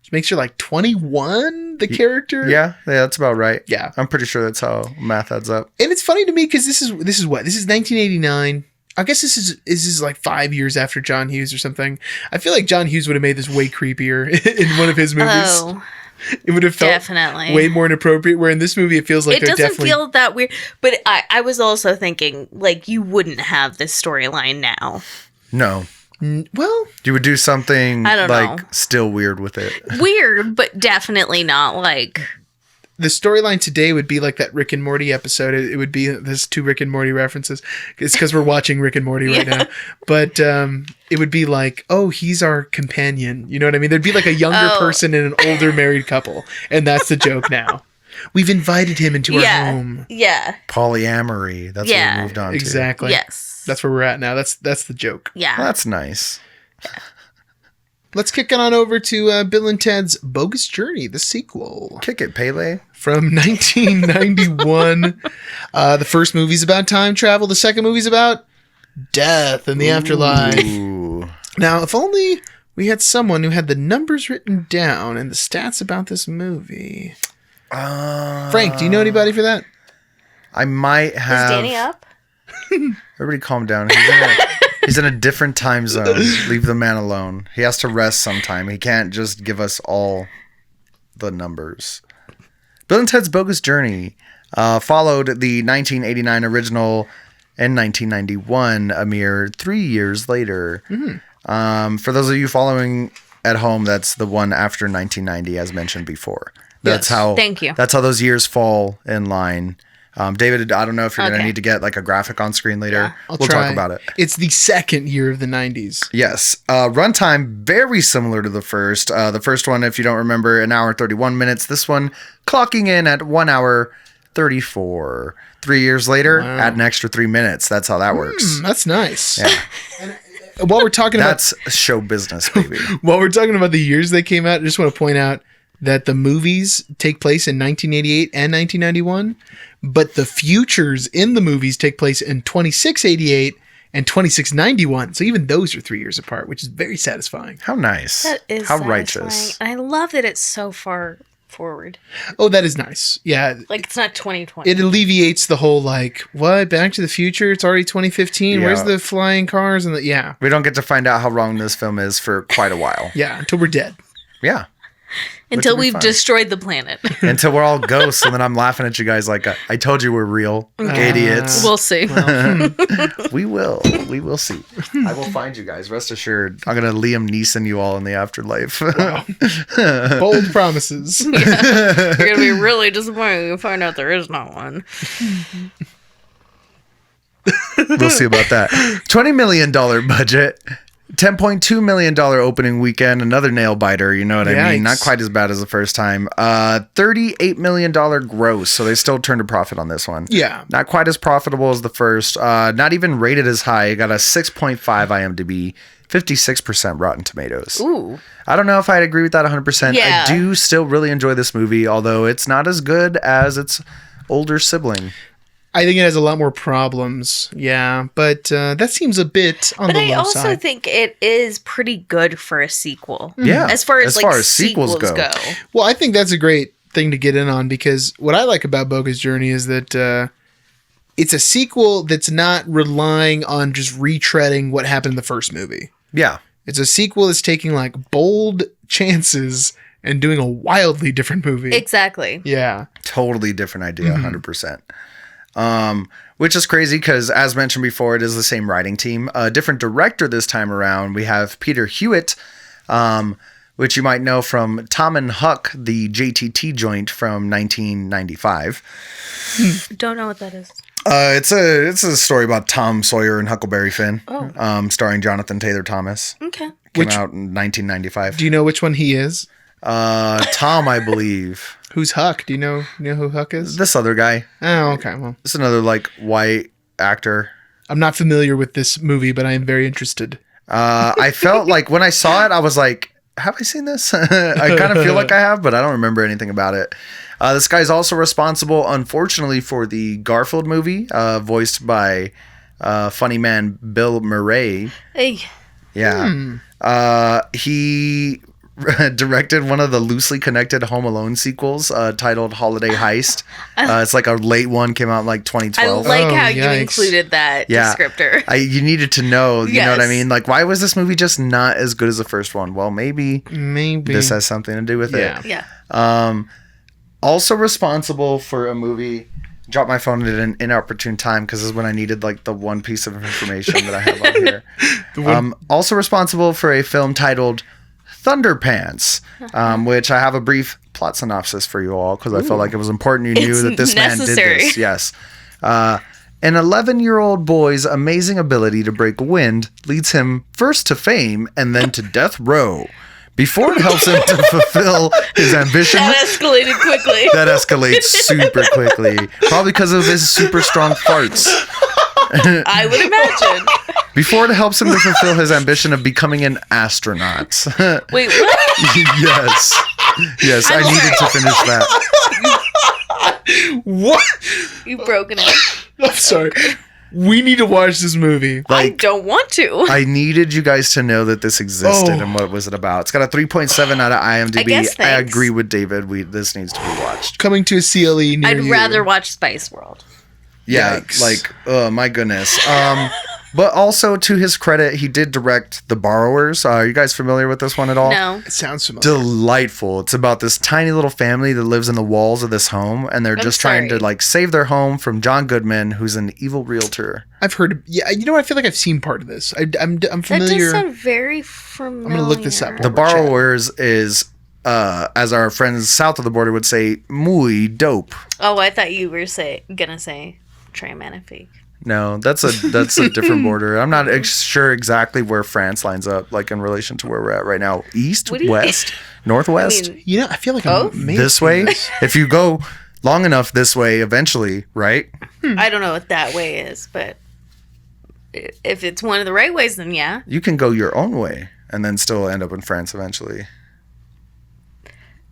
Which makes her like 21, the character.
Yeah, that's about right.
Yeah.
I'm pretty sure that's how math adds up.
And it's funny to me because this is 1989. I guess this is like 5 years after John Hughes or something. I feel like John Hughes would have made this way creepier in one of his movies.
Oh,
It would have felt
definitely.
way more inappropropriate. Where in this movie, it feels like
It
they're
doesn't
definitely.
feel that weird. But I was also thinking, like, you wouldn't have this storyline now.
No.
Well,
You would do something
I don't
like
know.
still weird with it.
Weird, but definitely not like.
the storyline today would be like that Rick and Morty episode. It would be there's 2 Rick and Morty references. It's because we're watching Rick and Morty right now. But it would be like, oh, he's our companion. You know what I mean? There'd be like a younger person and an older married couple, and that's the joke now. We've invited him into our home.
Yeah.
Polyamory. That's what
Yeah.
we moved on to.
Exactly.
Yes.
That's where we're at now. That's the joke.
Yeah.
Well, that's nice.
Let's kick it on over to Bill and Ted's Bogus Journey, the sequel
Kick it, Pele.
from 1991. The first movie's about time travel. The second movie's about death and the afterlife.
Ooh.
Now, if only we had someone who had the numbers written down and the stats about this movie. Frank, do you know anybody for that?
I might have.
Is Danny up?
Everybody calm down. He's in a different time zone. Leave the man alone. He has to rest sometime. He can't just give us all the numbers. Bill and Ted's Bogus Journey followed the 1989 original and 1991, a mere 3 years later. For those of you following at home, that's the one after 1990, as mentioned before. That's how.
Thank you.
That's how those years fall in line. David, I don't know if you're going to need to get like a graphic on screen later.
I'll
we'll
try.
talk about it.
It's the second year of the 90s.
Yes. Runtime, very similar to the first. The first one, if you don't remember, 1 hour 31 minutes. This one clocking in at 1 hour 34. 3 years later, add an extra 3 minutes. That's how that works.
That's nice.
Yeah.
While we're talking
That's show business, baby.
While we're talking about the years they came out, I just want to point out that the movies take place in 1988 and 1991, but the futures in the movies take place in 2688 and 2691. So even those are 3 years apart, which is very satisfying.
How nice.
That is
how
satisfying.
righteous.
And I love that it's so far forward.
Oh, that is nice. Yeah.
Like, it's not 2020.
It alleviates the whole, like, what? Back to the Future? It's already 2015?
Yeah.
Where's the flying cars? And yeah.
We don't get to find out how wrong this film is for quite a while.
Yeah, until we're dead.
Yeah.
Until
will be
we've
fine.
destroyed the planet.
Until we're all ghosts, and then I'm laughing at you guys like, I told you we're real. Idiots.
We'll see.
We will. We will see. I will find you guys. Rest assured. I'm going to Liam Neeson you all in the afterlife.
Bold promises.
You're going to be really disappointed when you find out there is not one.
We'll see about that. $20 million budget. $10.2 million opening weekend. Another nail biter. You know what I mean? Not quite as bad as the first time. $38 million gross. So they still turned a profit on this one.
Yeah.
Not quite as profitable as the first. Not even rated as high. It got a 6.5 IMDb. 56% Rotten Tomatoes.
Ooh.
I don't know if I'd agree with that 100%.
Yeah.
I do still really enjoy this movie, although it's not as good as its older sibling.
I think it has a lot more problems. Yeah, but that seems a bit on the low side.
But I also think it is pretty good for a sequel.
Yeah.
As far as sequels go.
Well, I think that's a great thing to get in on, because what I like about Bogus Journey is that it's a sequel that's not relying on just retreading what happened in the first movie.
Yeah.
It's a sequel that's taking like bold chances and doing a wildly different movie.
Exactly.
Yeah.
Totally different idea, 100%. Which is crazy because, as mentioned before, it is the same writing team. A different director this time around. We have Peter Hewitt, which you might know from Tom and Huck, the JTT joint from 1995.
Don't know what that is.
It's a story about Tom Sawyer and Huckleberry Finn, starring Jonathan Taylor Thomas.
Okay.
Came out in 1995.
Do you know which one he is?
Tom, I believe.
Who's Huck? Do you know who Huck is?
This other guy.
Oh, okay. Well,
This another like white actor.
I'm not familiar with this movie, but I am very interested.
I felt like when I saw it, I was like, have I seen this? I kind of feel like I have, but I don't remember anything about it. This guy's also responsible, unfortunately, for the Garfield movie, voiced by funny man Bill Murray.
Hey.
Yeah. He directed one of the loosely connected Home Alone sequels titled Holiday Heist. It's like a late one, came out in like 2012.
I like how
yikes.
you included that descriptor.
You needed to know, you know what I
Yes.
mean? Like, why was this movie just not as good as the first one? Well, maybe this has something to do with it.
Yeah.
Also responsible for a movie. Dropped my phone at an inopportune time because this is when I needed like the one piece of information that I have on here. Also responsible for a film titled Thunderpants, which I have a brief plot synopsis for you all because I felt like it was important you knew
It's
that this
necessary.
man did this. Yes. An 11-year-old boy's amazing ability to break wind leads him first to fame and then to death row. Before it helps him to fulfill his ambition.
That escalated quickly.
That escalates super quickly. Probably because of his super strong farts.
I would imagine.
Before it helps him to fulfill his ambition of becoming an astronaut.
Wait, what?
Yes. Yes, I needed to finish that.
What?
You've broken it.
I'm sorry. We need to watch this movie.
I don't want to.
I needed you guys to know that this existed and what was it about. It's got a 3.7 out of IMDb. I agree with David. This needs to be watched.
Coming to a CLE near
I'd
you.
rather watch Spice World.
Yeah,
Yikes.
oh my goodness. But also, to his credit, he did direct The Borrowers. Are you guys familiar with this one at all?
No.
It sounds familiar.
Delightful. It's about this tiny little family that lives in the walls of this home, and they're just trying to save their home from John Goodman, who's an evil realtor.
I've heard. Yeah, you know what? I feel like I've seen part of this. I'm familiar.
That does sound very familiar.
I'm gonna look this up.
The Borrowers is, as our friends south of the border would say, muy dope.
Oh, I thought you were gonna say Très Magnifique.
No, that's a different border. I'm not sure exactly where France lines up, like in relation to where we're at right now. East, west, northwest.
I feel like I'm
this way. If you go long enough this way, eventually, right?
I don't know what that way is, but if it's one of the right ways, then yeah.
You can go your own way and then still end up in France eventually.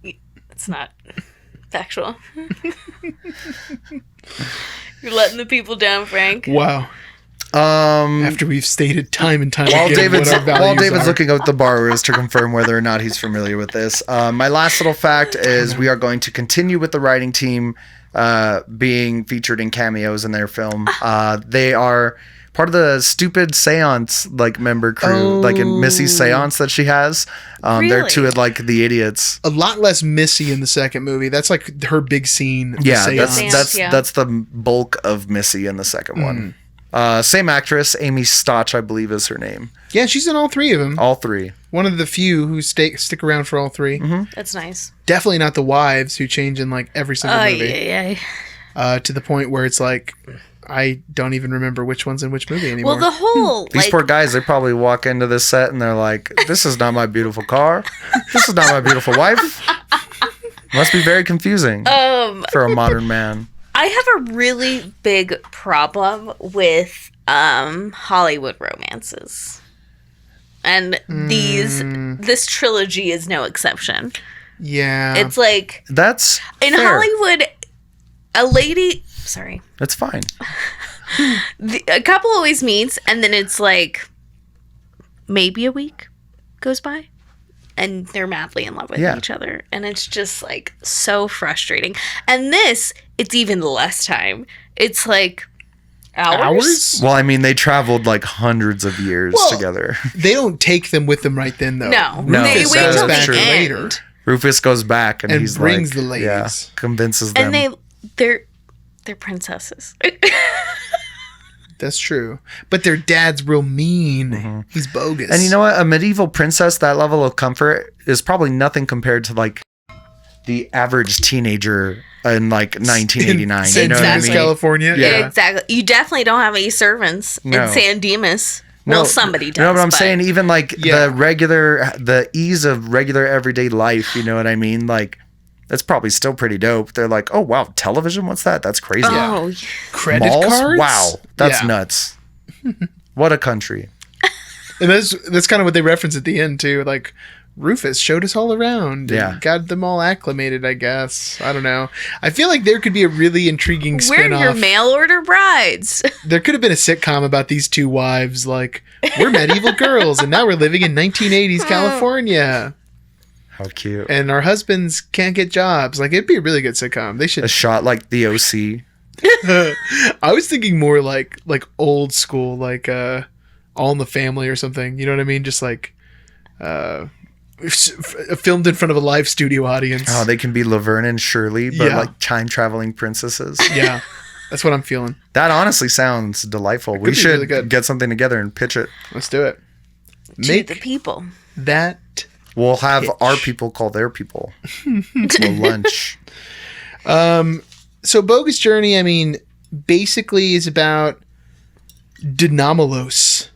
It's not factual. You're letting the people down, Frank.
Wow. After we've stated time and time
While
again
David's
what our values
David's
are.
looking up The Borrowers to confirm whether or not he's familiar with this, my last little fact is we are going to continue with the writing team being featured in cameos in their film. They are part of the stupid seance member crew, like in Missy's seance that she has. They're two of the idiots.
A lot less Missy in the second movie. That's like her big scene.
Yeah,
seance.
that's the bulk of Missy in the second one. Same actress, Amy Stotch, I believe is her name.
Yeah, she's in all three of them.
All three.
One of the few who stick around for all three.
Mm-hmm.
That's nice.
Definitely not the wives who change in every single movie. To the point where it's I don't even remember which one's in which movie anymore.
Well, the whole
These poor guys, they probably walk into this set and they're like, "This is not my beautiful car. This is not my beautiful wife." Must be very confusing for a modern man.
I have a really big problem with Hollywood romances. And this trilogy is no exception.
Yeah.
It's
That's
in
fair.
Hollywood,
That's fine.
a couple always meets, and then it's maybe a week goes by, and they're madly in love with each other, and it's just so frustrating. And it's even less time. It's hours.
Well, I mean, they traveled hundreds of years together.
They don't take them with them right then, though.
No,
they
wait
goes
till
back
the end.
later.
Rufus goes back and he's
brings the ladies.
convinces them.
And they're princesses.
That's true. But their dad's real mean. He's bogus.
And you know what? A medieval princess, that level of comfort is probably nothing compared to the average teenager in 1989.
San
You know what I
Dimas,
mean?
California.
Yeah.
Exactly. You definitely don't have any servants
No.
in San Dimas. Well, somebody does.
No, but I'm saying even the ease of regular everyday life, you know what I mean? That's probably still pretty dope. They're like, oh, wow, television? What's that? That's crazy.
Oh,
Credit
Malls?
cards?
Wow, that's
Yeah.
nuts. What a country.
And that's kind of what they reference at the end, too. Rufus showed us all around. And got them all acclimated, I guess. I don't know. I feel like there could be a really intriguing
we're
spin-off.
your mail order brides.
There could have been a sitcom about these two wives. We're medieval girls, and now we're living in 1980s California.
How cute.
And our husbands can't get jobs. It'd be a really good sitcom. They should.
A shot like the OC.
I was thinking more like old school, All in the Family or something. You know what I mean? Just filmed in front of a live studio audience.
Oh, they can be Laverne and Shirley, but time traveling princesses.
Yeah, that's what I'm feeling.
That honestly sounds delightful. We
be
should
really good.
get something together and pitch it.
Let's do it.
To the people.
That.
We'll have our people call their people to a lunch.
So Bogus Journey, basically is about Dinamolos,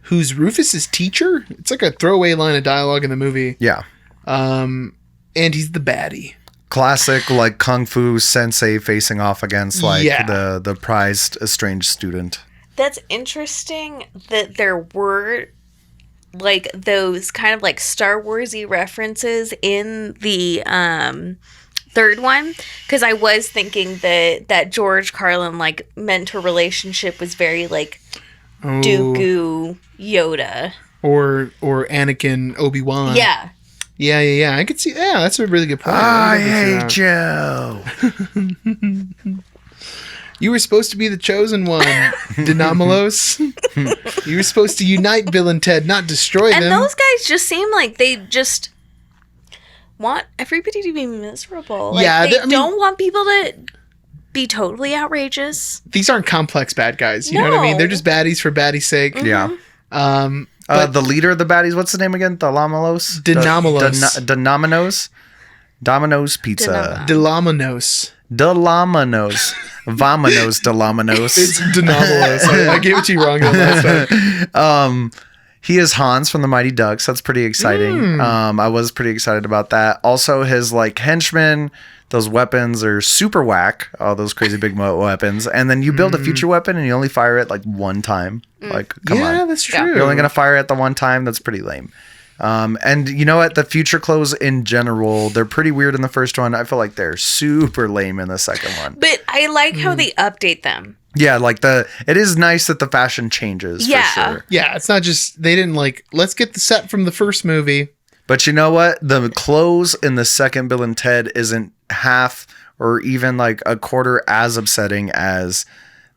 who's Rufus's teacher. It's a throwaway line of dialogue in the movie.
Yeah.
And he's the baddie.
Classic kung fu sensei facing off against the prized estranged student.
That's interesting that there were those kind of Star Wars-y references in the third one, because I was thinking that George Carlin like mentor relationship was very like Dooku Yoda
or Anakin Obi-Wan.
Yeah.
Yeah. I could see. Yeah, that's a really good point.
I hate you.
You were supposed to be the chosen one, Denomalos. You were supposed to unite Bill and Ted, not destroy them.
And those guys just seem like they just want everybody to be miserable. Like,
Yeah,
they
I mean,
don't want people to be totally outrageous.
These aren't complex bad guys. You know what I mean? They're just baddies for baddies' sake.
Yeah.
But
the leader of the baddies, what's his name again? Denomalos?
Denomalos.
Domino's Pizza.
Delamanos.
Delamanos. Vamanos Delamanos.
It's Denomalos. I gave it to you wrong last time.
He is Hans from the Mighty Ducks. That's pretty exciting. I was pretty excited about that. Also, his like henchmen, those weapons are super whack. All those crazy big weapons. And then you build a future weapon and you only fire it like one time. Like, come on.
Yeah, that's true.
You're only going to fire it the one time. That's pretty lame. And you know what? The future clothes in general, they're pretty weird in the first one. I feel like they're super lame in the second one.
But I like how they update them.
Yeah, like it is nice that the fashion changes for sure.
Yeah, it's not just, they didn't like, let's get the set from the first movie.
But you know what? The clothes in the second Bill and Ted isn't half or even like a quarter as upsetting as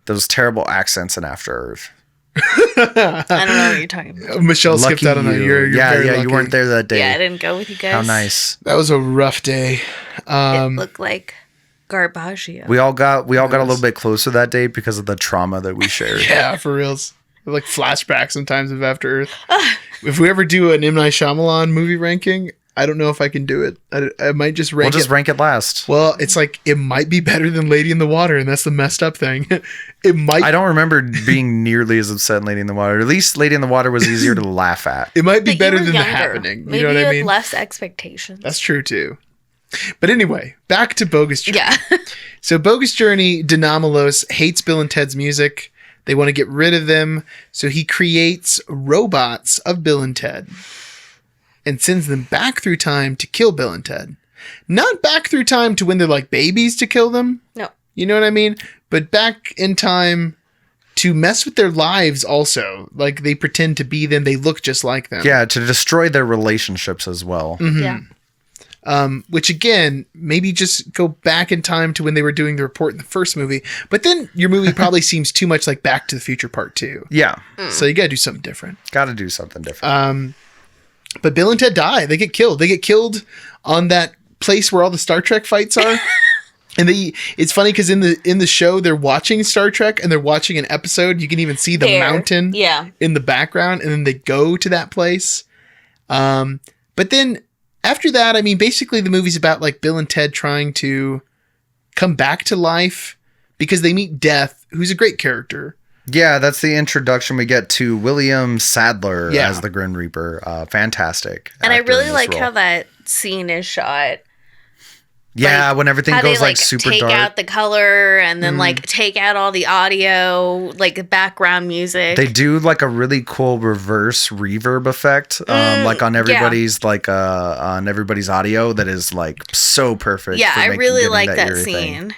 those terrible accents in After Earth.
I don't know what you're talking about.
Michelle skipped out on that. You're very lucky.
You weren't there that day.
Yeah, I didn't go with you guys.
How nice.
That was a rough day.
It looked like Garbaggio.
We all got a little bit closer that day because of the trauma that we shared.
Yeah, for reals. Like flashbacks sometimes of After Earth. If we ever do an M. Night Shyamalan movie ranking, I don't know if I can do it. I might just rank it.
We'll just rank it last.
Well, it's like, it might be better than Lady in the Water, and that's the messed up thing. It might.
I don't remember being nearly as upset in Lady in the Water. At least Lady in the Water was easier to laugh at.
It might be
But
better
you were
than
younger.
The Happening.
Maybe
You know what I mean?
had less expectations.
That's true too. But anyway, back to Bogus Journey.
Yeah.
So Bogus Journey, Denomalos hates Bill and Ted's music. They want to get rid of them. So he creates robots of Bill and Ted and sends them back through time to kill Bill and Ted. Not back through time to when they're like babies to kill them.
No.
You know what I mean? But back in time to mess with their lives also. Like, they pretend to be them. They look just like them.
Yeah, to destroy their relationships as well.
Yeah.
Which again, maybe just go back in time to when they were doing the report in the first movie. But then your movie probably seems too much like Back to the Future Part 2.
Yeah.
So you got to do something different.
Got to do something different.
But Bill and Ted die. They get killed. They get killed on that place where all the Star Trek fights are. And it's funny because in the show they're watching Star Trek and they're watching an episode. You can even see the mountain in the background, and then they go to that place. But then after that, I mean, basically the movie's about like Bill and Ted trying to come back to life because they meet Death, who's a great character.
Yeah, that's the introduction we get to William Sadler as the Grim Reaper. Fantastic.
And I
actor in
really
this
like
role.
how that scene is shot.
Yeah,
like,
when everything
how
goes
they,
like super
take
dark.
out the color and then like take out all the audio, like background music.
They do like a really cool reverse reverb effect, like on everybody's on everybody's audio that is like so perfect.
Yeah,
for
I
getting
really like that
eerie thing.
scene.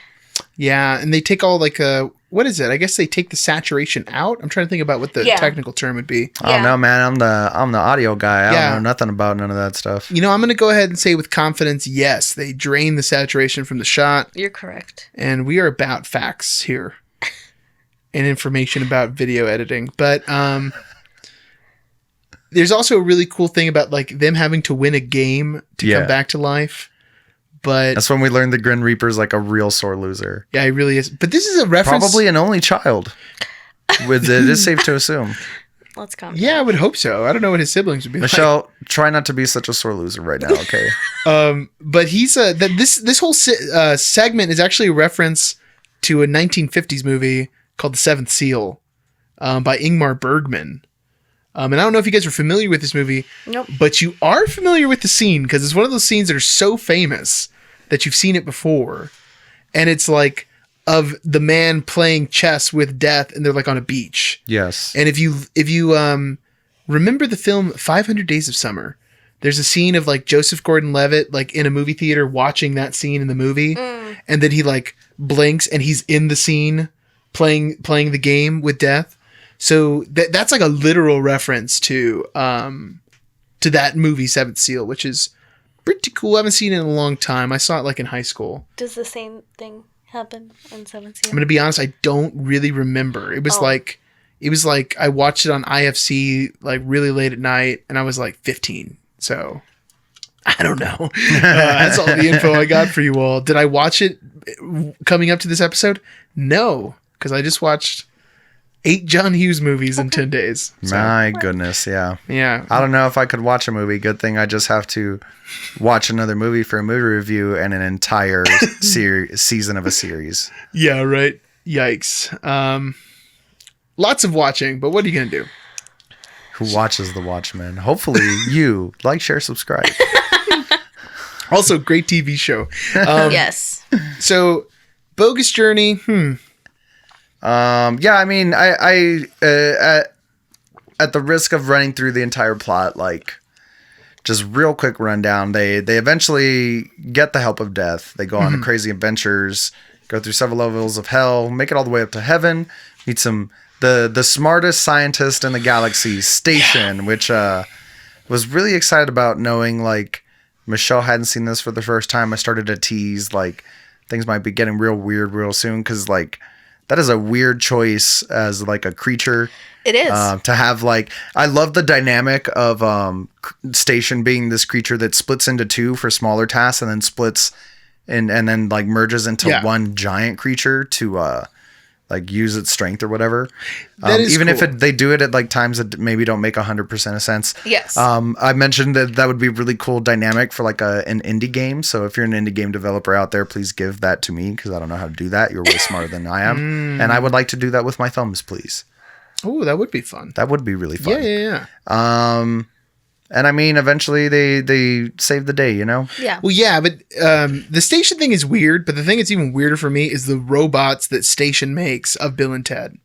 Yeah, and they take all like what is it? I guess they take the saturation out. I'm trying to think about what the technical term would be.
I don't know, man. I'm the audio guy. I
Yeah.
don't know nothing about none of that stuff.
You know, I'm going to go ahead and say with confidence, yes, they drain the saturation from the shot.
You're correct.
And we are about facts here and information about video editing. But there's also a really cool thing about like them having to win a game to come back to life. But
that's when we learned the Grim Reaper's like a real sore loser.
Yeah, he really is. But this is a reference.
Probably an only child. It is safe to assume.
Let's come.
Yeah, I would hope so. I don't know what his siblings would be
Michelle, try not to be such a sore loser right now, okay?
But he's this whole segment is actually a reference to a 1950s movie called The Seventh Seal by Ingmar Bergman. And I don't know if you guys are familiar with this movie.
Nope.
But you are familiar with the scene because it's one of those scenes that are so famous that you've seen it before. And it's like of the man playing chess with death and they're like on a beach.
Yes.
And if you remember the film 500 Days of Summer, there's a scene of like Joseph Gordon-Levitt like in a movie theater watching that scene in the movie, and then he like blinks and he's in the scene playing the game with death. So that's like a literal reference to that movie Seventh Seal, which is pretty cool. I haven't seen it in a long time. I saw it like in high school.
Does the same thing happen in Seventh Seal?
I'm gonna be honest, I don't really remember. It was like I watched it on IFC like really late at night, and I was like 15. So I don't know. That's all the info I got for you all. Did I watch it coming up to this episode? No, because I just watched 8 John Hughes movies in 10 days. So,
My goodness, yeah.
yeah.
I don't know if I could watch a movie. Good thing I just have to watch another movie for a movie review and an entire season of a series.
Yeah, right. Yikes. Lots of watching, but what are you going to do?
Who watches The Watchmen? Hopefully you like, share, subscribe.
Also, great TV show.
Yes.
So, Bogus Journey.
Yeah, I mean, I at the risk of running through the entire plot, like, just real quick rundown. They eventually get the help of death. They go on crazy adventures, go through several levels of hell, make it all the way up to heaven, meet the smartest scientist in the galaxy, Station, which was really excited about, knowing like Michelle hadn't seen this for the first time. I started to tease like things might be getting real weird real soon, because like that is a weird choice as like a creature.
It is.
To have like, I love the dynamic of Station being this creature that splits into two for smaller tasks and then splits and then like merges into one giant creature to like use its strength or whatever. Even
cool.
if they do it at like times that maybe don't make 100% of sense.
Yes.
I mentioned that would be really cool dynamic for like an indie game. So if you're an indie game developer out there, please give that to me, because I don't know how to do that. You're way smarter than I am. And I would like to do that with my thumbs, please.
Oh, that would be fun.
That would be really fun.
Yeah.
And I mean, eventually they save the day, you know?
Yeah.
Well, yeah, but the Station thing is weird, but the thing that's even weirder for me is the robots that Station makes of Bill and Ted.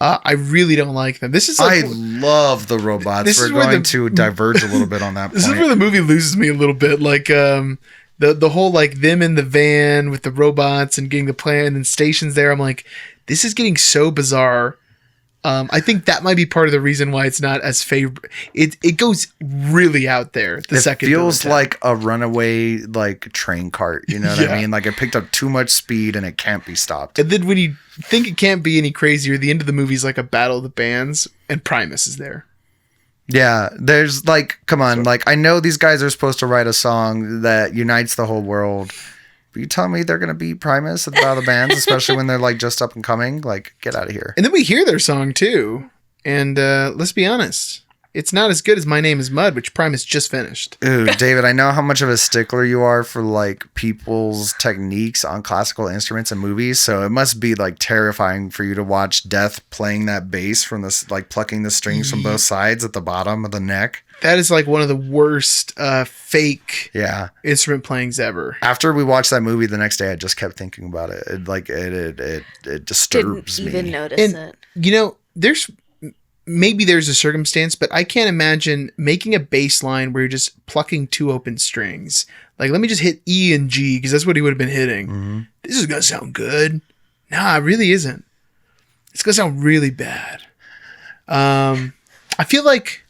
I really don't like them. This is like,
I love the robots.
This
We're
is where
going to diverge a little bit on that
this
point.
is where the movie loses me a little bit. Like the whole like them in the van with the robots and getting the plan and Station's there. I'm like, this is getting so bizarre. I think that might be part of the reason why it's not as favorite. It goes really out there.
It feels like a runaway like train cart. You know what I mean? Like it picked up too much speed and it can't be stopped.
And then when you think it can't be any crazier, the end of the movie is like a battle of the bands, and Primus is there.
Yeah, there's like, come on, like I know these guys are supposed to write a song that unites the whole world. But you tell me they're gonna be Primus at the Battle of the Bands, especially when they're like just up and coming? Like, get out of here.
And then we hear their song too. And let's be honest, it's not as good as My Name Is Mud, which Primus just finished.
Ooh, David, I know how much of a stickler you are for like people's techniques on classical instruments and movies, so it must be like terrifying for you to watch Death playing that bass from this, like plucking the strings from both sides at the bottom of the neck.
That is like one of the worst fake instrument playings ever.
After we watched that movie the next day, I just kept thinking about it. It disturbs me.
Didn't even notice it.
You know, maybe there's a circumstance, but I can't imagine making a bass line where you're just plucking two open strings. Like, let me just hit E and G, because that's what he would have been hitting. Mm-hmm. This is going to sound good. Nah, it really isn't. It's going to sound really bad. I feel like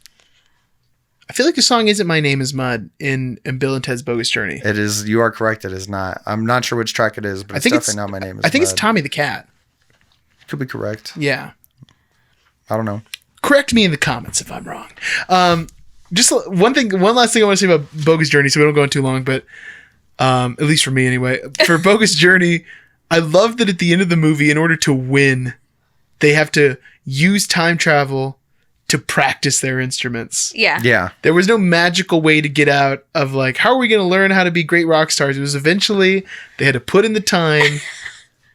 the song isn't My Name Is Mud in Bill and Ted's Bogus Journey.
It is. You are correct. It is not. I'm not sure which track it is, but it's definitely not My Name Is Mud.
I think it's Tommy the Cat.
Could be correct.
Yeah.
I don't know.
Correct me in the comments if I'm wrong. Just one last thing I want to say about Bogus Journey, so we don't go on too long, but at least for me anyway. For Bogus Journey, I love that at the end of the movie, in order to win, they have to use time travel to practice their instruments.
Yeah.
Yeah.
There was no magical way to get out of like, how are we going to learn how to be great rock stars? It was eventually they had to put in the time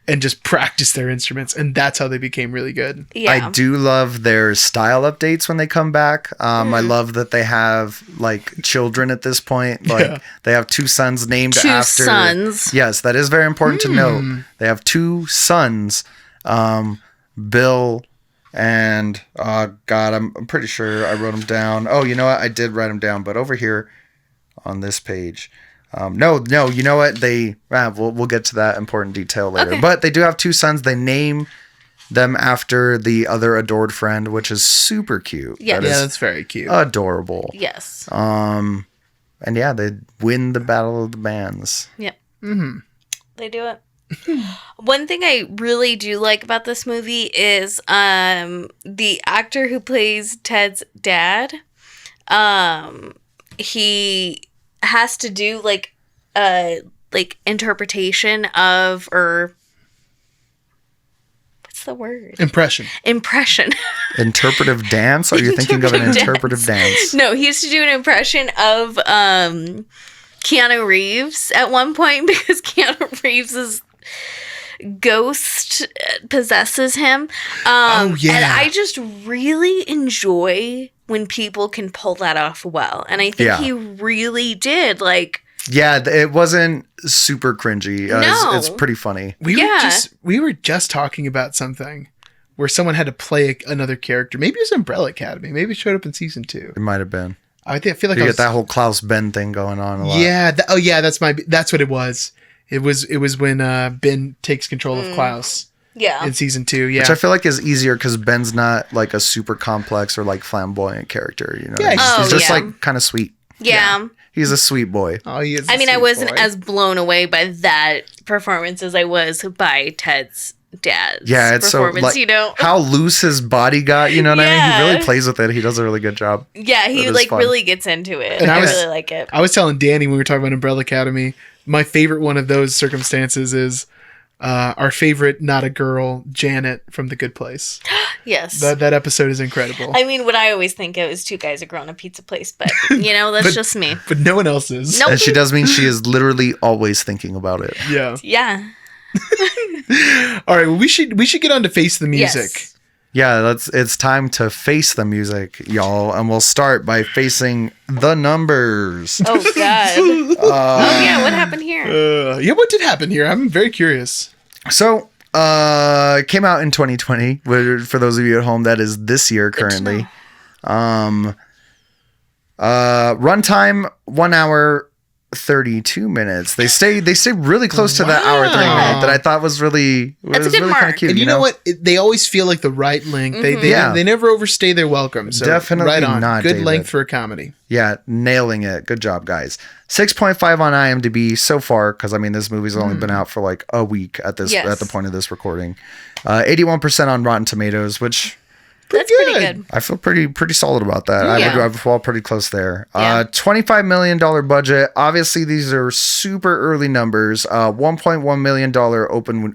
and just practice their instruments, and that's how they became really good.
Yeah.
I do love their style updates when they come back. I love that they have like children at this point. Like they have 2 sons named after.
2 sons.
Yes, that is very important to note. They have 2 sons, Bill And God, I'm pretty sure I wrote them down. Oh, you know what? I did write them down, but over here on this page. No, you know what? We'll get to that important detail later.
Okay.
But they do have 2 sons. They name them after the other adored friend, which is super cute.
Yes.
That is
that's very cute.
adorable.
Yes.
And yeah, they win the battle of the bands.
Yep.
Mm-hmm.
They do it. One thing I really do like about this movie is the actor who plays Ted's dad. He has to do like interpretation of, or what's the word?
Impression.
Interpretive dance? Are you thinking of an interpretive dance?
No, he used to do an impression of Keanu Reeves at one point because Keanu Reeves's ghost possesses him.
Oh, yeah.
And I just really enjoy when people can pull that off well. And I think he really did. Like,
Yeah, it wasn't super cringy.
No.
It's pretty funny.
We were just talking about something where someone had to play another character. Maybe it was Umbrella Academy. Maybe it showed up in season 2.
It might have been.
I feel like
You
I
get
was,
that whole Klaus Ben thing going on a lot.
Yeah. That's what it was. It was when Ben takes control of Klaus in season 2. Yeah.
Which I feel like is easier because Ben's not like a super complex or like flamboyant character. You know,
Yeah,
he's just
yeah.
like kind of sweet.
Yeah.
He's a sweet boy.
Oh, he is.
I mean, I wasn't as blown away by that performance as I was by Ted's dad's
Yeah, it's so
performance,
like
you know?
how loose his body got. You know what I mean? He
Yeah.
really plays with it. He does a really good job.
Yeah, he
That is
like
fun.
really gets into it.
And
I
I was-
really like it.
I was telling Danny when we were talking about Umbrella Academy, my favorite one of those circumstances is our favorite not a girl, Janet from The Good Place.
Yes.
That episode is incredible.
I mean, what I always think of is 2 guys that grow in a pizza place, but you know, that's just me.
But no one else is.
Nope.
And she does mean she is literally always thinking about it.
Yeah.
Yeah.
All right. Well, we should get on to Face the Music.
Yes.
Yeah, it's time to face the music, y'all, and we'll start by facing the numbers.
Oh God. Oh yeah. What happened here?
Yeah. What did happen here? I'm very curious.
So, it came out in 2020. For those of you at home, that is this year currently. Runtime 1 hour 32 minutes. They stay really close to that hour 30 minute that I thought was really
That's a good
really
mark.
kind of cute.
And you know what? They always feel like the right length.
Mm-hmm.
They never overstay their welcome. So
Definitely
right on.
not,
Good
David.
length for a comedy.
Yeah, nailing it. Good job, guys. 6.5 on IMDb so far, because I mean this movie's only been out for like a week at the point of this recording. 81% on Rotten Tomatoes, which
That's pretty good.
I feel pretty solid about that.
Yeah.
I would fall pretty close there.
Yeah.
$25 million budget. Obviously, these are super early numbers. $1.1 million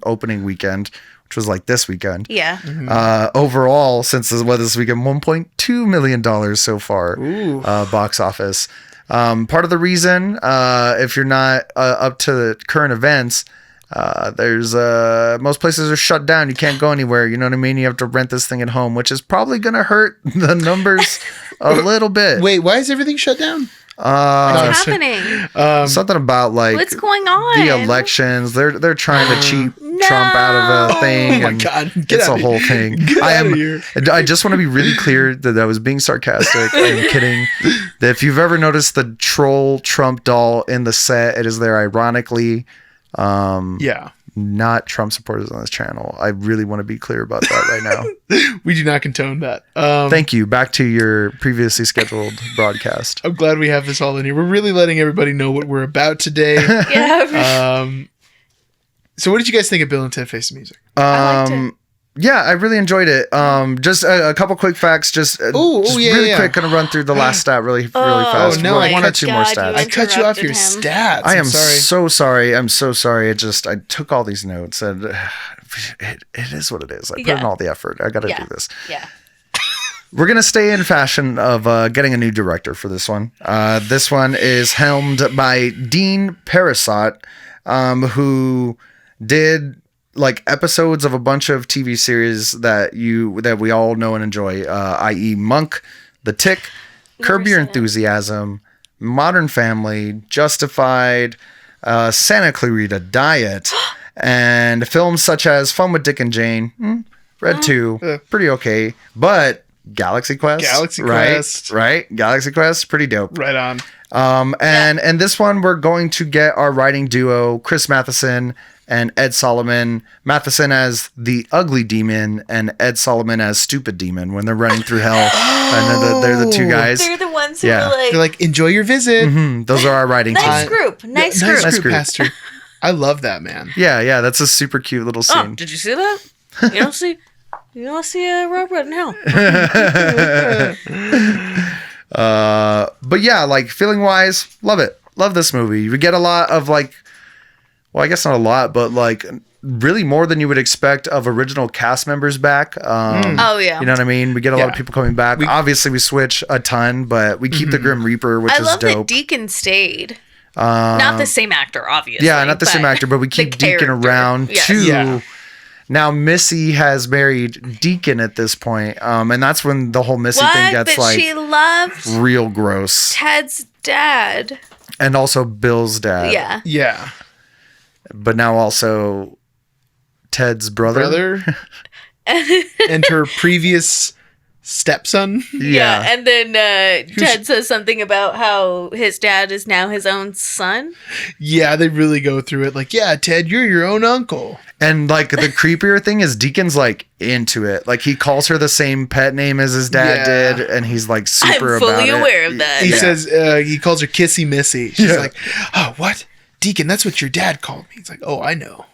opening weekend, which was like this weekend.
Yeah.
Overall, since this weekend, $1.2 million so far. Box office. Part of the reason, if you're not up to the current events, there's most places are shut down. You can't go anywhere. You know what I mean? You have to rent this thing at home, which is probably going to hurt the numbers a little bit.
Wait, why is everything shut down?
What's happening?
Something about like
What's going on?
the elections. They're trying to cheat Trump out of a thing.
Oh my
and
God. Get
it's
out
a
of
whole
here.
thing.
Get out of here.
I just want to be really clear that I was being sarcastic. I'm kidding. That if you've ever noticed the troll Trump doll in the set, it is there ironically.
Yeah.
Not Trump supporters on this channel. I really want to be clear about that right now.
We do not condone that.
Thank you. Back to your previously scheduled broadcast.
I'm glad we have this all in here. We're really letting everybody know what we're about today.
Yeah.
So what did you guys think of Bill and Ted Face the Music?
I liked it.
Yeah, I really enjoyed it. Just a couple quick facts. Really quick. Gonna run through the last stat really fast.
Oh, no,
One or
I
two
God,
more
you
stats.
I cut you off your
interrupted
stats.
I am
sorry.
so sorry. I'm so sorry. I took all these notes and it is what it is. I put in all the effort. I got to do this.
Yeah.
We're going to stay in fashion of getting a new director for this one. This one is helmed by Dean Parasot, who did like episodes of a bunch of TV series that we all know and enjoy, i.e. Monk, The Tick, Curb Your Enthusiasm, Modern Family, Justified, Santa Clarita Diet, and films such as Fun with Dick and Jane, Red 2, pretty okay. But Galaxy Quest. Right? Galaxy Quest, pretty dope.
Right on.
And this one, we're going to get our writing duo, Chris Matheson and Ed Solomon. Matheson as the ugly demon and Ed Solomon as stupid demon when they're running through hell. And they're the two guys.
They're the ones who
Yeah.
are like,
They're like, enjoy your visit.
Those are our writing team.
nice group. Nice group.
Nice group,
group.
Pastor. I love that, man.
Yeah, that's a super cute little
Oh,
scene.
did you see that? You don't see a robot in hell.
But yeah, like feeling wise, love it. Love this movie. We get a lot of like, well, I guess not a lot, but like really more than you would expect of original cast members back.
Oh yeah.
You know what I mean? We get a lot of
Yeah.
people coming back. Obviously, we switch a ton, but we keep the Grim Reaper, which
I
is
love that
dope.
Deacon stayed. Not the same actor, obviously.
Yeah, not the same actor, but we keep
the
Deacon
character.
around
Yes.
too.
Yeah.
Now Missy has married Deacon at this point, and that's when the whole Missy thing
What?
gets
But
like
she loved
real gross,
Ted's dad.
and also Bill's dad.
Yeah.
Yeah.
But now also Ted's brother.
And her previous stepson.
Yeah. And then Ted says something about how his dad is now his own son.
Yeah, they really go through it. Like, yeah, Ted, you're your own uncle.
And like the creepier thing is Deacon's like into it. Like he calls her the same pet name as his dad
Yeah.
did, and he's like
I'm
super about
fully
it.
aware of that.
He
Yeah.
says, he calls her Kissy Missy. She's
Yeah.
like, oh, what? Deacon, that's what your dad called me. He's like, oh, I know.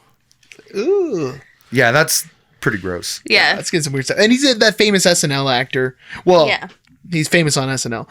Ooh.
Yeah, that's pretty gross.
Yeah.
Let's get some weird stuff. And he's that famous SNL actor. Well,
Yeah.
he's famous on SNL.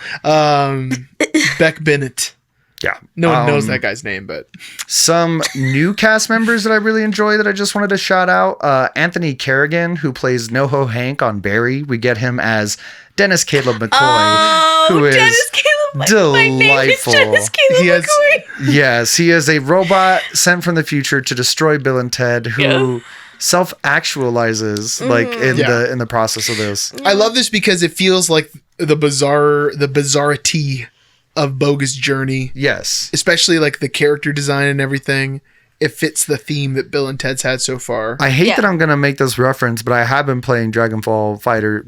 Beck Bennett.
Yeah.
No one knows that guy's name, but
Some new cast members that I really enjoy that I just wanted to shout out. Anthony Kerrigan, who plays NoHo Hank on Barry. We get him as Dennis Caleb McCoy,
Oh,
who is
Dennis Caleb. My name is
delightful.
Dennis Caleb
He has-
McCoy.
Yes, he is a robot sent from the future to destroy Bill and Ted, who self-actualizes like in
Yeah.
the process of this.
I love this because it feels like the bizarrity of Boga's journey,
Yes.
especially like the character design and everything. It fits the theme that Bill and Ted's had so far.
I hate
Yeah.
that I'm gonna make this reference, but I have been playing Dragon Ball Fighter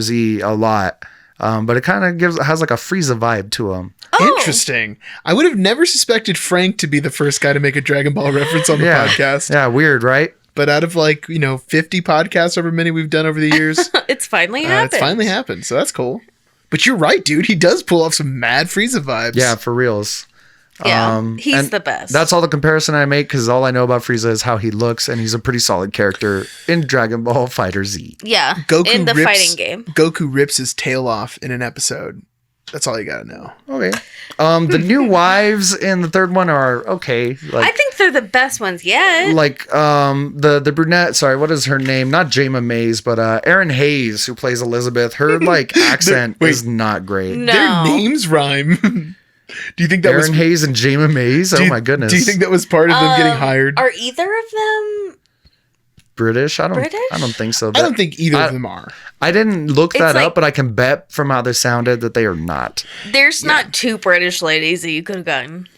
Z a lot. But it kind of has like a Frieza vibe to him.
Oh.
Interesting. I would have never suspected Frank to be the first guy to make a Dragon Ball reference on the podcast.
Yeah, weird, right?
But out of 50 podcasts, however many we've done over the years,
It's finally happened.
it's finally happened. So that's cool. But you're right, dude. He does pull off some mad Frieza vibes.
Yeah, for reals.
Yeah. He's
and
the best.
That's all the comparison I make because all I know about Frieza is how he looks, and he's a pretty solid character in Dragon Ball Fighter Z.
Yeah.
Goku
in the
rips,
fighting game.
Goku rips his tail off in an episode. That's all you gotta know.
Okay. The new wives in the third one are okay.
I think they're the best ones yet.
The brunette, sorry, what is her name? Not Jayma Mays, but Erin Hayes, who plays Elizabeth. Her accent
Wait.
is not great.
No.
Their names rhyme. Do you think that was
Erin Hayes and Jayma Mays?
do
Oh
you-
my goodness.
Do you think that was part of them getting hired?
Are either of them?
British? I
British?
don't think so.
I don't think either of them are.
I didn't look
It's
that
like-
up, but I can bet from how they sounded that they are not.
There's not two British ladies that you could have gotten.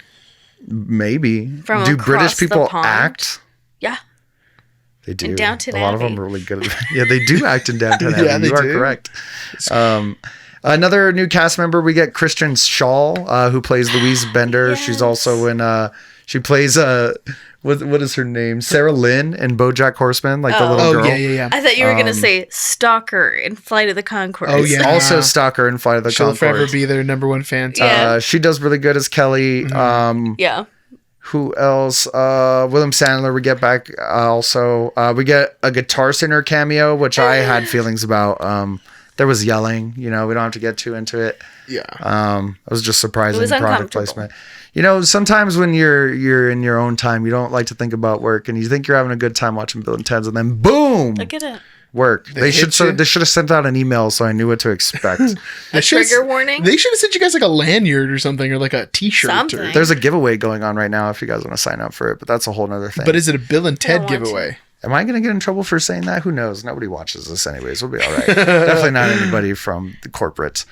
Maybe.
From
Do
across
British
the
people
pond?
act?
Yeah.
They do.
Downton
A lot of
Abbey.
them are really good. Yeah, they do act in Downton Abbey.
Yeah, they
you are
do.
correct. Another new cast member, we get Kristen Shaw, who plays Louise Bender.
Yes.
She's also in. She plays what is her name? Sarah Lynn in BoJack Horseman, like the little
Oh,
girl.
yeah.
I thought you were going to say Stalker in Flight of the Conchords.
Oh, yeah.
Also Stalker in Flight of the
She'll forever
Conchords.
be their number one fan.
Yeah.
She does really good as Kelly.
Yeah.
Who else? William Sandler. We get back also. We get a guitar singer cameo, which I had feelings about. There was yelling. We don't have to get too into it.
Yeah.
It was just surprising
It was
product
uncomfortable.
placement. Sometimes when you're in your own time, you don't like to think about work, and you think you're having a good time watching Bill and Ted's, and then boom,
Look at it.
work. They
hit
should
you?
they should have sent out an email so I knew what to expect.
A
should've-
trigger warning?
They should have sent you guys like a lanyard or something, or like a T-shirt.
Something.
There's a giveaway going on right now if you guys want to sign up for it, but that's a whole nother thing.
But is it a Bill and Ted
want to.
giveaway?
Am I going to get in trouble for saying that? Who knows? Nobody watches this anyways. We'll be all right. Definitely not anybody from the corporate.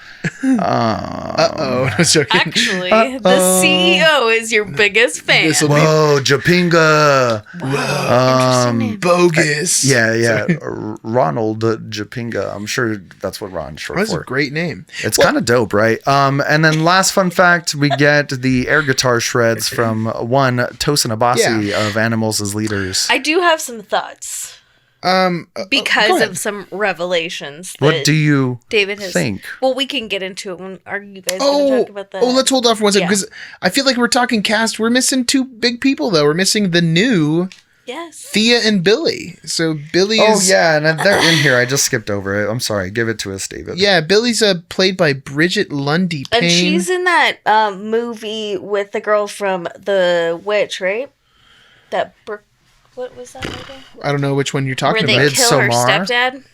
I was joking.
Actually, the CEO is your biggest fan.
This'll be
Whoa, Japinga.
Interesting name.
bogus.
Yeah. Ronald Japinga. I'm sure that's what Ron's short
That's
for.
a great name.
It's kind of dope, right? And then last fun fact, we get the air guitar shreds from one Tosin Abasi of Animals as Leaders.
I do have some thoughts
Go
because
ahead.
of some revelations.
What
that
do you
David has
think?
Well, we can get into it when are you guys going to talk about that?
let's hold off for 1 second
Yeah.
because I feel like we're talking cast. We're missing two big people though. We're missing the new
Yes.
Thea and Billy. So Billy
Oh,
is
yeah, and they're in here. I just skipped over it. I'm sorry. Give it to us, David.
yeah. Billy's played by Bridget Lundy Payne.
And she's in that movie with the girl from The Witch, right? What was that movie?
I don't know which one you're
Where
talking
they
about.
kill her
Midsommar?
stepdad?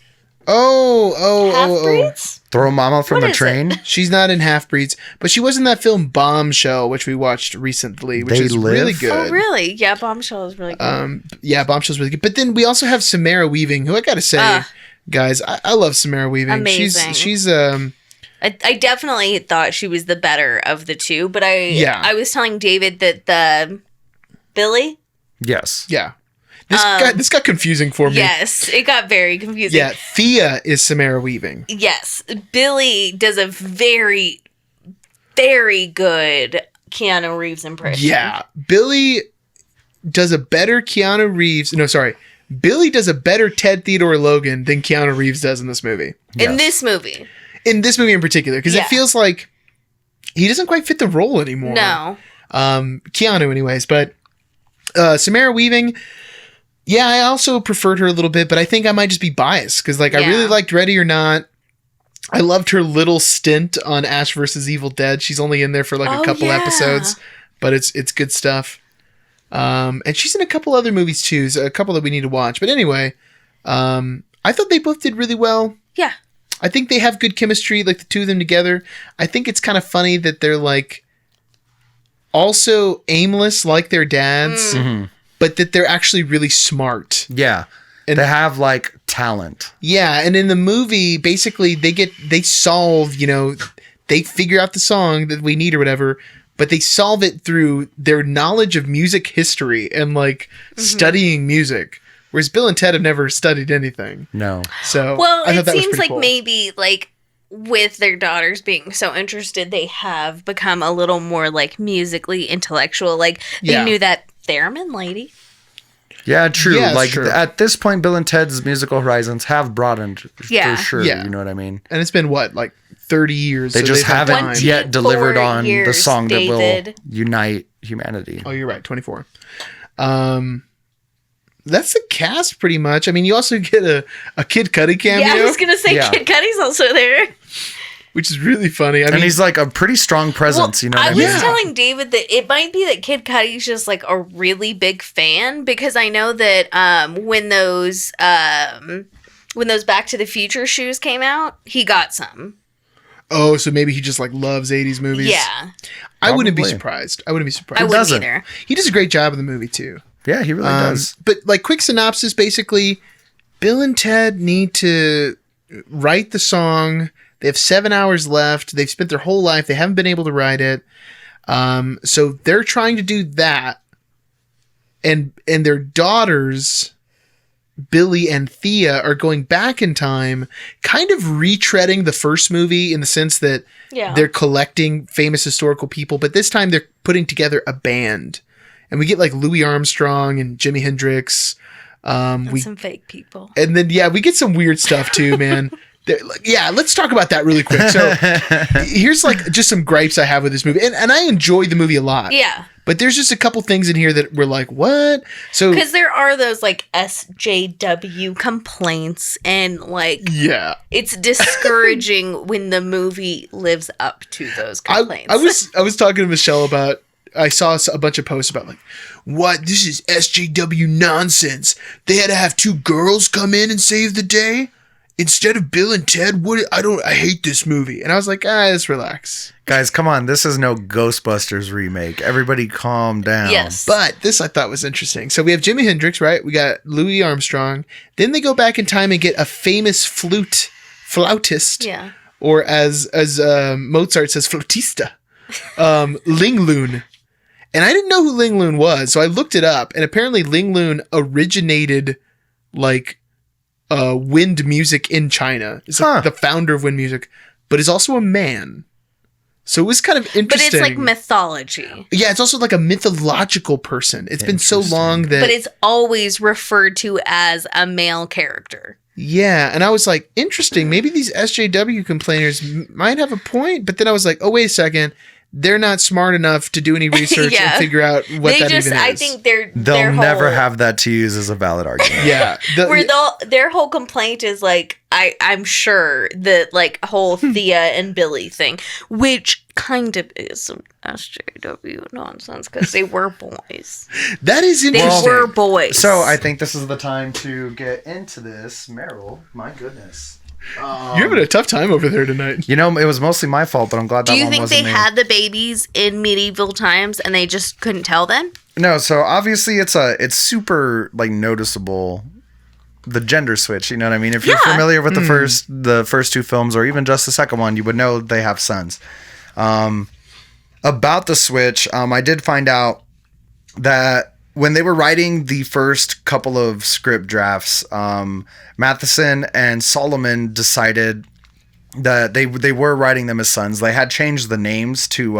Oh.
Half-breeds?
Throw Mama from
What
the
is
train.
She's not in Half Breeds, but she was in that film Bombshell, which we watched recently, which
They
is
Live?
really good.
Oh, really? Yeah, Bombshell is really good.
Yeah, Bombshell's really good. But then we also have Samara Weaving, who I gotta say, guys, I love Samara Weaving.
Amazing.
She's
I definitely thought she was the better of the two, but I was telling David that the Billy,
Yes.
yeah. This got confusing for me.
yes, it got very confusing.
Yeah, Thea is Samara Weaving.
Yes, Billy does a very, very good Keanu Reeves impression.
Yeah, Billy does a better Keanu Reeves. No, sorry. Billy does a better Ted Theodore Logan than Keanu Reeves does in this movie.
In
Yes.
this movie.
In this movie in particular, because
Yeah.
it feels like he doesn't quite fit the role anymore.
No.
Keanu anyways, but Samara Weaving, yeah, I also preferred her a little bit, but I think I might just be biased because like I really
Yeah.
liked Ready or Not. I loved her little stint on Ash vs. Evil Dead. She's only in there for like a
Oh,
couple
yeah.
episodes, but it's good stuff. And she's in a couple other movies too, so a couple that we need to watch. But anyway, I thought they both did really well.
Yeah.
I think they have good chemistry, like the two of them together. I think it's kind of funny that they're like also aimless like their dads, but that they're actually really smart.
Yeah.
And-
they have like talent.
Yeah, and in the movie, basically they solve, they figure out the song that we need or whatever, but they solve it through their knowledge of music history and like studying music. Whereas Bill and Ted have never studied anything.
No.
So
Well,
I thought
it
that was
seems
pretty
like
cool.
maybe like with their daughters being so interested, they have become a little more like musically intellectual. Like they
Yeah.
knew that theremin lady.
Yeah, true.
Yeah, it's
like
true.
at this point, Bill and Ted's musical horizons have broadened
Yeah.
for sure.
Yeah.
You know what I mean?
And it's been what, like 30 years.
They
so
just
they've had
haven't
time.
yet delivered
24
on the
years,
song that
David.
will unite humanity.
Oh, you're right, 24. That's the cast pretty much. I mean, you also get a Kid Cudi cameo,
Yeah, I was gonna say
Yeah.
Kid Cudi's also there.
which is really funny. I
And
mean,
he's like a pretty strong presence, you know what I
was
mean?
Yeah.
telling David that it might be that Kid Cudi's just like a really big fan because I know that when those Back to the Future shoes came out, he got some.
oh, so maybe he just like loves 80s movies.
Yeah,
I wouldn't be
Probably.
surprised. I wouldn't be surprised.
I wouldn't
doesn't?
either.
He does a great job in the movie too.
Yeah, he really does.
But like quick synopsis, basically, Bill and Ted need to write the song. They have 7 hours left. They've spent their whole life. They haven't been able to write it. So they're trying to do that. And their daughters, Billy and Thea, are going back in time, kind of retreading the first movie in the sense that
Yeah.
they're collecting famous historical people, but this time they're putting together a band. And we get like Louis Armstrong and Jimi Hendrix.
And some fake people.
And then, yeah, we get some weird stuff too, man. Yeah, let's talk about that really quick. So here's like just some gripes I have with this movie. And I enjoy the movie a lot.
Yeah.
But there's just a couple things in here that we're like, what? So,
Because there are those like SJW complaints, and like
yeah.
it's discouraging when the movie lives up to those complaints.
I was talking to Michelle about, I saw a bunch of posts about like, what? This is SJW nonsense. They had to have two girls come in and save the day. instead of Bill and Ted, I hate this movie. And I was like, just relax.
Guys, come on. This is no Ghostbusters remake. Everybody calm down.
Yes.
But this I thought was interesting. So we have Jimi Hendrix, right? We got Louis Armstrong. Then they go back in time and get a famous flautist.
Yeah.
Or as Mozart says, flautista. Ling Loon. And I didn't know who Ling Loon was, so I looked it up. And apparently Ling Loon originated wind music in China. He's like the founder of wind music, but is also a man. So it was kind of interesting.
But it's like mythology.
Yeah, it's also like a mythological person. It's been so long that...
But it's always referred to as a male character.
Yeah, and I was like, interesting. Maybe these SJW complainers might have a point. But then I was like, oh, wait a second. They're not smart enough to do any research and figure out what that even is.
I think
they'll never have that to use as a valid argument.
Yeah.
Their whole complaint is like, I'm sure that like whole Thea and Billy thing, which kind of is some SJW nonsense because they were boys.
That is interesting.
They were boys.
So I think this is the time to get into this. Meryl, my goodness.
You're having a tough time over there tonight.
You know, it was mostly my fault, but I'm glad that one wasn't me.
Do you think they had the babies in medieval times and they just couldn't tell then?
No, so obviously it's super like noticeable, the gender switch, you know what I mean? If you're familiar with the first two films or even just the second one, you would know they have sons. About the switch, I did find out that when they were writing the first couple of script drafts, Matheson and Solomon decided that they were writing them as sons. They had changed the names to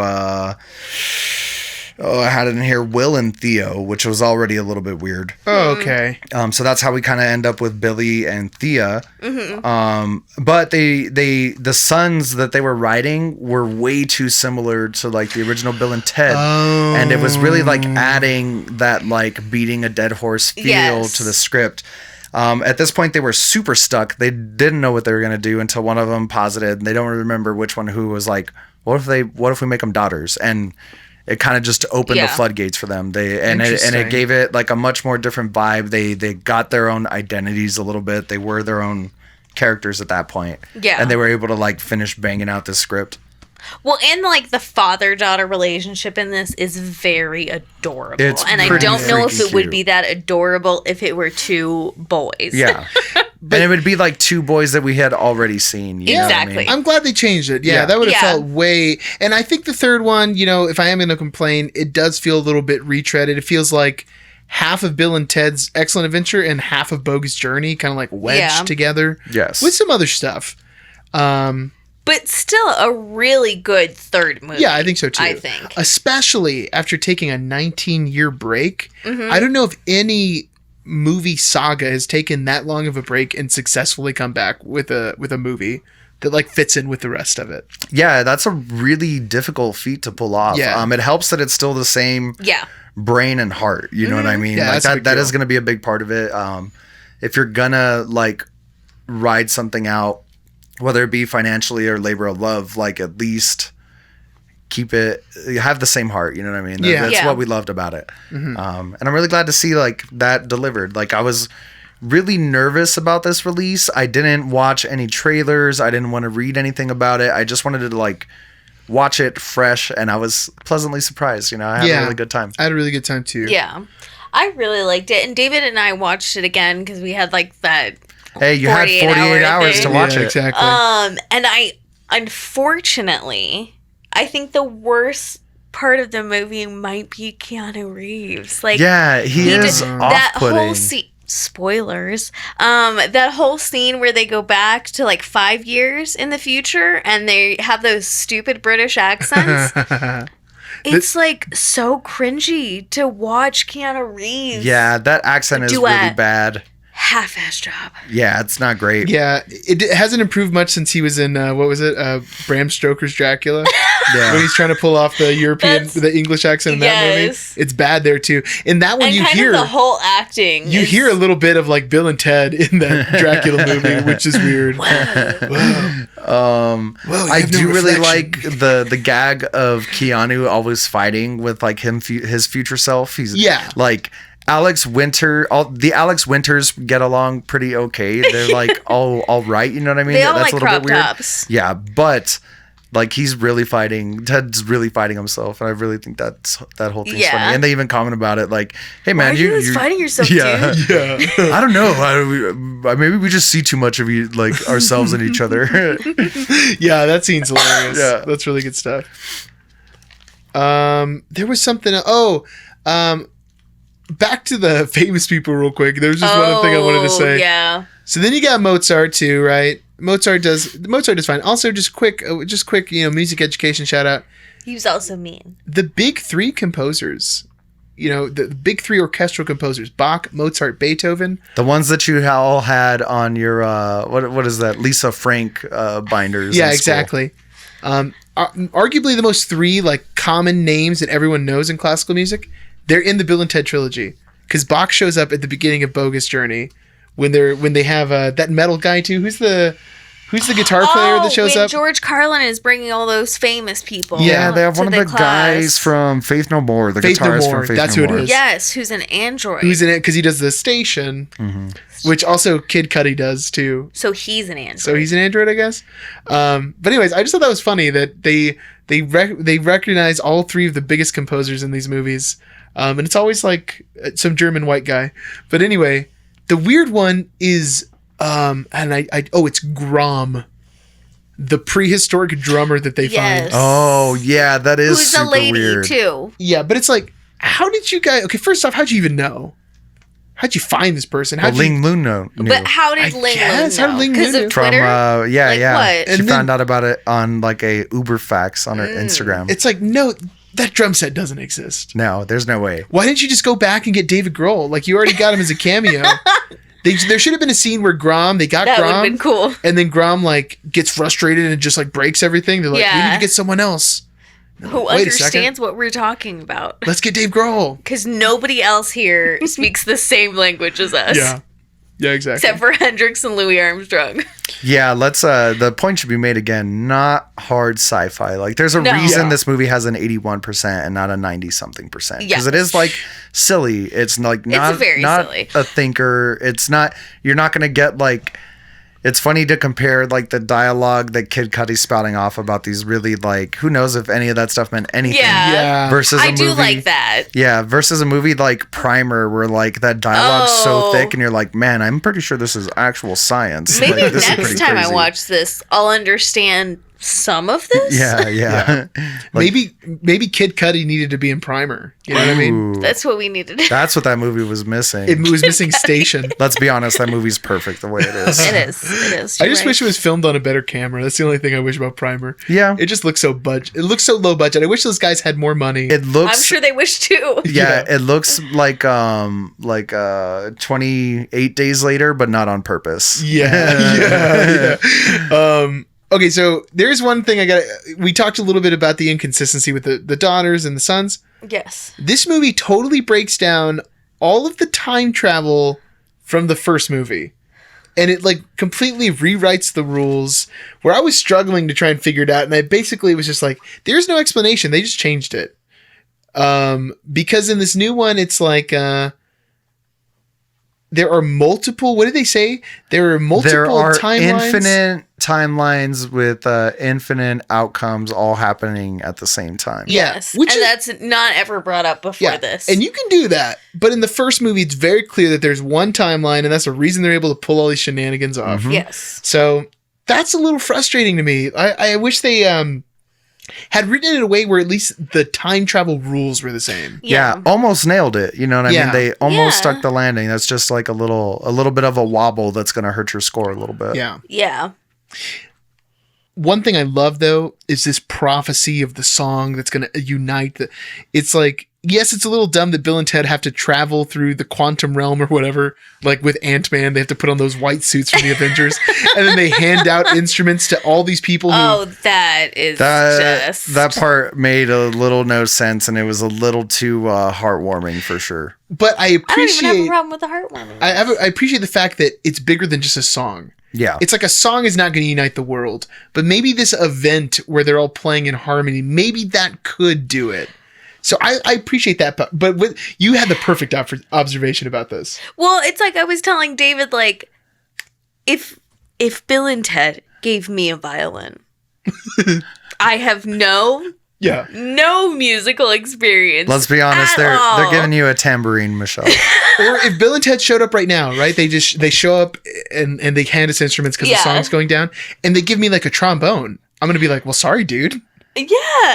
I had it in here, Will and Theo, which was already a little bit weird.
Oh, okay.
So that's how we kind of end up with Billy and Thea. Mm-hmm. But the sons that they were writing were way too similar to like the original Bill and Ted. Oh. And it was really like adding that like beating a dead horse feel to the script. At this point, they were super stuck. They didn't know what they were going to do until one of them posited. And they don't remember which one who was like, what if we make them daughters? And it kind of just opened the floodgates for them. It gave it like a much more different vibe. They got their own identities a little bit. They were their own characters at that point. Yeah. And they were able to like finish banging out this script.
Well, and like the father-daughter relationship in this is very adorable. And I don't know if it would be that adorable if it were two boys.
Yeah. And it would be like two boys that we had already seen. You know what I mean?
I'm glad they changed it. Yeah, that would have felt way... And I think the third one, you know, if I am going to complain, it does feel a little bit retreaded. It feels like half of Bill and Ted's Excellent Adventure and half of Bogey's Journey kind of like wedged together.
Yes.
With some other stuff.
But still a really good third movie.
Yeah, I think so too.
I think.
Especially after taking a 19-year break. Mm-hmm. I don't know if any movie saga has taken that long of a break and successfully come back with a movie that like fits in with the rest of it. Yeah,
that's a really difficult feat to pull off. Yeah. It helps that it's still the same brain and heart. You know what I mean?
Yeah,
like that is going to be a big part of it. If you're gonna like ride something out, whether it be financially or labor of love, like at least keep it, have the same heart. You know what I mean? That's what we loved about it. Mm-hmm. And I'm really glad to see like that delivered. Like I was really nervous about this release. I didn't watch any trailers. I didn't want to read anything about it. I just wanted to like watch it fresh, and I was pleasantly surprised. You know, I had a really good time.
I had a really good time too.
Yeah. I really liked it. And David and I watched it again because we had like that.
Hey, you had 48 hours to watch it.
Exactly.
And unfortunately, I think the worst part of the movie might be Keanu Reeves. Like,
yeah, he is off-putting.
That whole scene. Spoilers. That whole scene where they go back to like 5 years in the future and they have those stupid British accents. It's like so cringy to watch Keanu Reeves.
Yeah, that accent is really bad.
Half-ass job.
Yeah, it's not great.
Yeah, it hasn't improved much since he was in what was it? Bram Stoker's Dracula. Yeah, when he's trying to pull off the the English accent in that movie. It's bad there too. In that one,
and
you
kind
hear
of the whole acting.
You hear a little bit of like Bill and Ted in that Dracula movie, which is weird.
Whoa, I do really like the gag of Keanu always fighting with like his future self. He's like the Alex Winters get along pretty okay. They're like all right, you know what I mean?
They all
That's
like
a little
crop
bit weird.
tops.
Yeah, but like Ted's really fighting himself, and I really think that whole thing's
Yeah.
funny. And they even comment about it, like, "Hey man,
Why are you guys fighting yourself,
yeah,
dude?
Yeah.
I don't know. Maybe we just see too much of you, like ourselves in each other."
Yeah, that scene's hilarious.
Yeah.
That's really good stuff. There was something. Back to the famous people real quick. There was just one thing I wanted to say.
Yeah.
So then you got Mozart too, right? Mozart is fine. Also, just quick, music education shout out.
He was also mean.
The big three composers, the big three orchestral composers: Bach, Mozart, Beethoven.
The ones that you all had on your what is that, Lisa Frank binders?
Yeah,
in school.
exactly. Arguably the most three like common names that everyone knows in classical music. They're in the Bill and Ted trilogy because Bach shows up at the beginning of Bogus Journey when they have that metal guy too. Who's the guitar player that shows
when
up?
George Carlin is bringing all those famous people.
Yeah, they have one of the
class.
guys from Faith No More, the
Faith No
guitarist
More,
from Faith
that's
No
who it
More.
is.
Yes, who's an android.
Who's in it because he does the station, which also Kid Cudi does too.
So he's an android.
So he's an android, I guess. But anyways, I just thought that was funny that they recognize all three of the biggest composers in these movies, and it's always like some German white guy. But anyway, the weird one is, it's Grom, the prehistoric drummer that they
Yes.
find.
Oh yeah, that is
Who's
super
a lady
weird.
too.
Yeah, but it's like, how did you guys? Okay, first off, how'd you even know? How'd you find this person?
Well, Ling Loon knew.
But how did
I
Ling
guess, how
Loon
did
know?
Ling
Because
Loon
of
know?
From
Twitter?
yeah.
What?
She
And
found
then-
out about it on like a Uber fax on her Instagram.
It's like, no, that drum set doesn't exist.
No, there's no way.
Why didn't you just go back and get David Grohl? Like, you already got him as a cameo. There should have been a scene where they got
That would have
Grom,
been cool.
and then Grom like gets frustrated and just like breaks everything. They're like, we
Yeah.
need to get someone else.
Who
Wait a second.
understands what we're talking about.
Let's get Dave Grohl.
Because nobody else here speaks the same language as us.
Yeah, exactly.
Except for Hendrix and Louis Armstrong.
Yeah, let's the point should be made again, not hard sci-fi. Like there's a
No.
reason
Yeah.
this movie has an 81% and not a 90 something percent. Because
Yes.
it is like silly. It's like not
very
not
silly.
a thinker. It's not, you're not gonna get like, it's funny to compare like the dialogue that Kid Cudi's spouting off about these really like, who knows if any of that stuff meant anything.
Yeah.
Yeah.
Versus a
I
movie.
do like that.
Yeah, versus a movie like Primer, where like that dialogue's so
Oh.
thick, and you're like, man, I'm pretty sure this is actual science.
Maybe
Like, this is
next
pretty
time
crazy.
I watch this, I'll understand some of this.
Yeah. Like,
maybe Kid Cudi needed to be in Primer. You know what I mean?
ooh,
That's what we needed.
that's what that movie was missing.
It was missing Station.
Let's be honest, that movie's perfect the way it is.
It is.
I
You're
just
right.
wish it was filmed on a better camera. That's the only thing I wish about Primer.
Yeah,
It just looks so It looks so low budget. I wish those guys had more money.
it looks.
I'm sure they wish too.
Yeah, it looks like 28 days later, but not on purpose.
Yeah. Okay, so there's one thing we talked a little bit about the inconsistency with the daughters and the sons.
Yes.
This movie totally breaks down all of the time travel from the first movie. And it like completely rewrites the rules where I was struggling to try and figure it out. And I basically was just like, there's no explanation. They just changed it. Because in this new one, it's like, there are multiple, what did they say? There are multiple
There are
timelines.
infinite timelines with infinite outcomes all happening at the same time.
Yeah,
Yes.
which
And
is-
that's not ever brought up before this.
And you can do that. But in the first movie, it's very clear that there's one timeline, and that's the reason they're able to pull all these shenanigans off.
Yes.
So that's a little frustrating to me. I wish they had written it in a way where at least the time travel rules were the same.
Yeah, almost nailed it. You know what I
Yeah.
mean? They almost
Yeah.
stuck the landing. That's just like a little bit of a wobble that's going to hurt your score a little bit.
Yeah.
Yeah.
One thing I love though is this prophecy of the song that's going to unite it's like, yes, it's a little dumb that Bill and Ted have to travel through the quantum realm or whatever. Like with Ant-Man, they have to put on those white suits from the Avengers, and then they hand out instruments to all these people who
Oh, that is just
That part made a little no sense, and it was a little too heartwarming for sure.
but I
I don't even have a
appreciate
problem with the heartwarming.
I appreciate the fact that it's bigger than just a song.
Yeah.
It's like a song is not going to unite the world, but maybe this event where they're all playing in harmony, maybe that could do it. So I appreciate that, but you had the perfect observation about this.
Well, it's like I was telling David, like, if Bill and Ted gave me a violin, I have no musical experience.
Let's be honest, they're giving you a tambourine, Michelle.
Or if Bill and Ted showed up right now, right? They show up and they hand us instruments because the song's going down, and they give me like a trombone. I'm gonna be like, well, sorry, dude.
Yeah.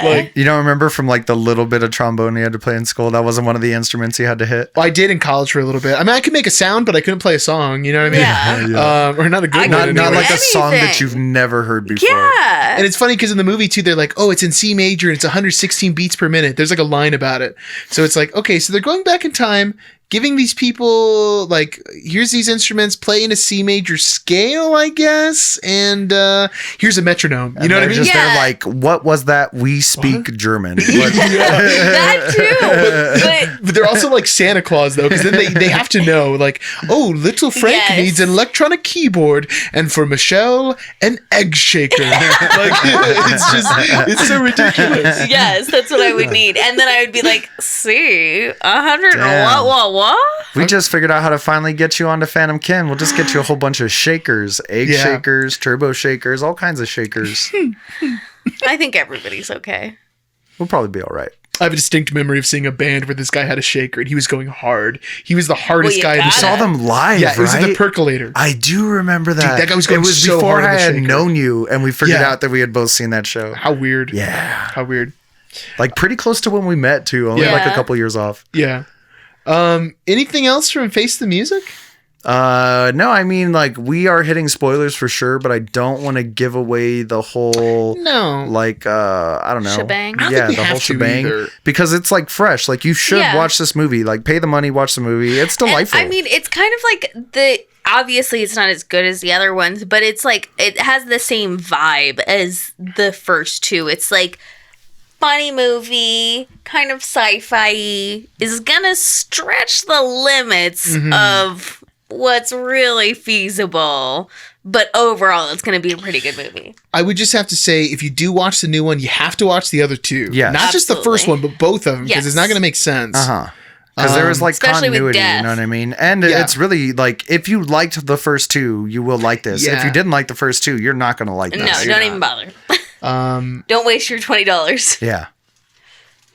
Like,
you don't remember from like the little bit of trombone you had to play in school? That wasn't one of the instruments you had to hit.
well, I did in college for a little bit. I mean, I could make a sound, but I couldn't play a song. You know what I mean?
Yeah.
Or not a good one.
Not
anyway.
like a song that
Anything.
you've never heard before.
Yeah.
And it's funny because in the movie too, they're like, oh, it's in C major and it's 116 beats per minute. There's like a line about it. So it's like, okay, so they're going back in time, giving these people like, here's these instruments, play in a C major scale, I guess, and here's a metronome. You know what I mean?
They're like, what was that? We speak German. What-
That too.
But they're also like Santa Claus though, because then they have to know like, oh, little Frank
Yes.
needs an electronic keyboard, and for Michelle, an egg shaker. Like it's so ridiculous.
Yes, that's what I would need. And then I would be like, see, 100
Damn.
what?
We just figured out how to finally get you onto Phantom Kin. We'll just get you a whole bunch of shakers, egg
Yeah.
shakers, turbo shakers, all kinds of shakers.
I think everybody's okay.
We'll probably be all right.
I have a distinct memory of seeing a band where this guy had a shaker and he was going hard. He was the hardest
Well, you
guy in the
gotta.
song.
Saw them live,
Yeah, it was
right?
at the Percolator.
I do remember that.
Dude, that guy was going
It was
so
before
hard on
I
the
had
shaker.
known you, and we figured
Yeah.
out that we had both seen that show.
How weird.
Yeah.
How weird.
Like pretty close to when we met, too. Only like a
Yeah.
couple years off.
Yeah. Anything else from Face the Music?
No, I mean, like, we are hitting spoilers for sure, but I don't want to give away the whole,
No.
like, I don't know.
Shebang?
I don't
Yeah,
think we
the
have
whole
to
shebang.
either.
Because it's, like, fresh. Like, you should
Yeah.
watch this movie. Like, pay the money, watch the movie. It's
And,
delightful.
I mean, it's kind of like obviously it's not as good as the other ones, but it's like it has the same vibe as the first two. It's like funny movie, kind of sci-fi, is gonna stretch the limits of what's really feasible, but overall it's gonna be a pretty good movie.
I would just have to say, if you do watch the new one, you have to watch the other two.
Yes.
Not just the first one,
Absolutely.
but both of them, because
Yes.
it's not going to make sense.
Uh-huh. Because there is, like,
Especially with
continuity, you
death.
know what I mean? And
Yeah.
it's really, like, if you liked the first two, you will like this. If
Yeah.
you didn't like the first two, you're not going to like this.
No,
you're
don't
not.
even bother.
Um,
Don't waste your $20.
Yeah.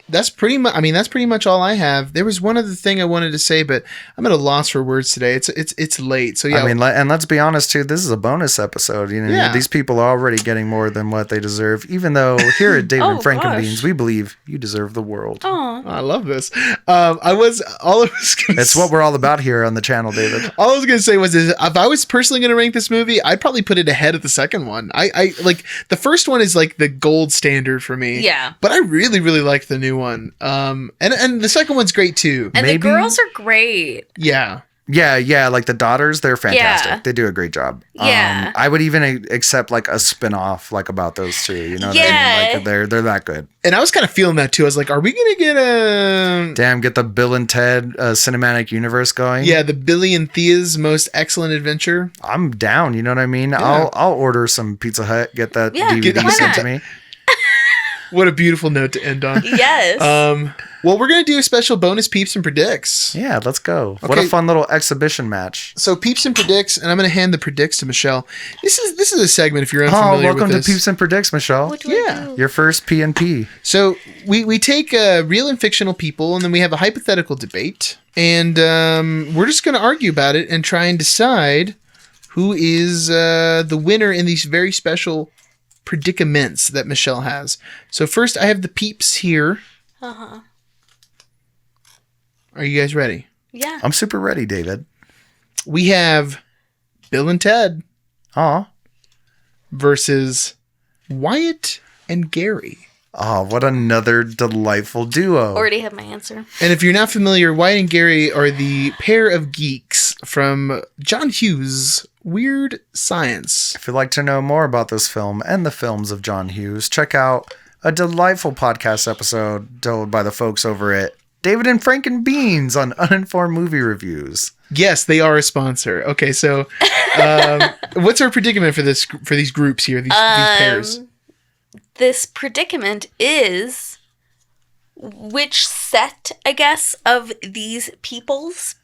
that's pretty much. I mean, that's pretty much all I have. There was one other thing I wanted to say, but I'm at a loss for words today. It's late, so yeah.
I mean, and let's be honest too. This is a bonus episode. You know,
Yeah.
these people are already getting more than what they deserve. Even though here at David
Oh,
and Frank and
gosh.
Beans, we believe you deserve the world.
Oh,
I love this. All I was gonna
It's what we're all about here on the channel, David.
All I was gonna say was, if I was personally gonna rank this movie, I'd probably put it ahead of the second one. I like the first one is like the gold standard for me.
yeah.
But I really, really like the new one. And the second one's great too.
And
Maybe-
the girls are great.
Yeah.
Yeah, like the daughters, they're fantastic.
Yeah.
They do a great job.
Yeah.
I would even accept like a spin-off like about those two. You know what I
Yeah.
mean? Like they're that good.
And I was kind of feeling that too. I was like, are we gonna get a
Damn, get the Bill and Ted cinematic universe going.
the Billy and Thea's Most Excellent Adventure?
I'm down. You know what I mean?
Yeah.
I'll order some Pizza Hut. Get that
Yeah,
DVD
why
sent to
not?
me.
What a beautiful note to end on.
Yes.
Well, we're gonna do a special bonus Peeps and Predicts.
Yeah, let's go. What a
Okay.
fun little exhibition match.
So Peeps and Predicts, and I'm gonna hand the Predicts to Michelle. This is a segment if you're
Oh,
unfamiliar
welcome
with
to
this.
Peeps and Predicts, Michelle.
What do I
yeah.
do?
Your first P&P.
So we take real and fictional people, and then we have a hypothetical debate, and we're just going to argue about it and try and decide who is the winner in these very special predicaments that Michelle has. So first, I have the peeps here.
Uh-huh.
Are you guys ready?
Yeah.
I'm super ready, David.
We have Bill and Ted
Aw.
versus Wyatt and Gary.
Oh, what another delightful duo.
Already have my answer.
And if you're not familiar, Wyatt and Gary are the pair of geeks from John Hughes' Weird Science.
If you'd like to know more about this film and the films of John Hughes, check out a delightful podcast episode told by the folks over at David and Frank and Beans on Uninformed Movie Reviews.
Yes, they are a sponsor. Okay, so what's our predicament for these groups here, these pairs?
This predicament is which set, I guess, of these peoples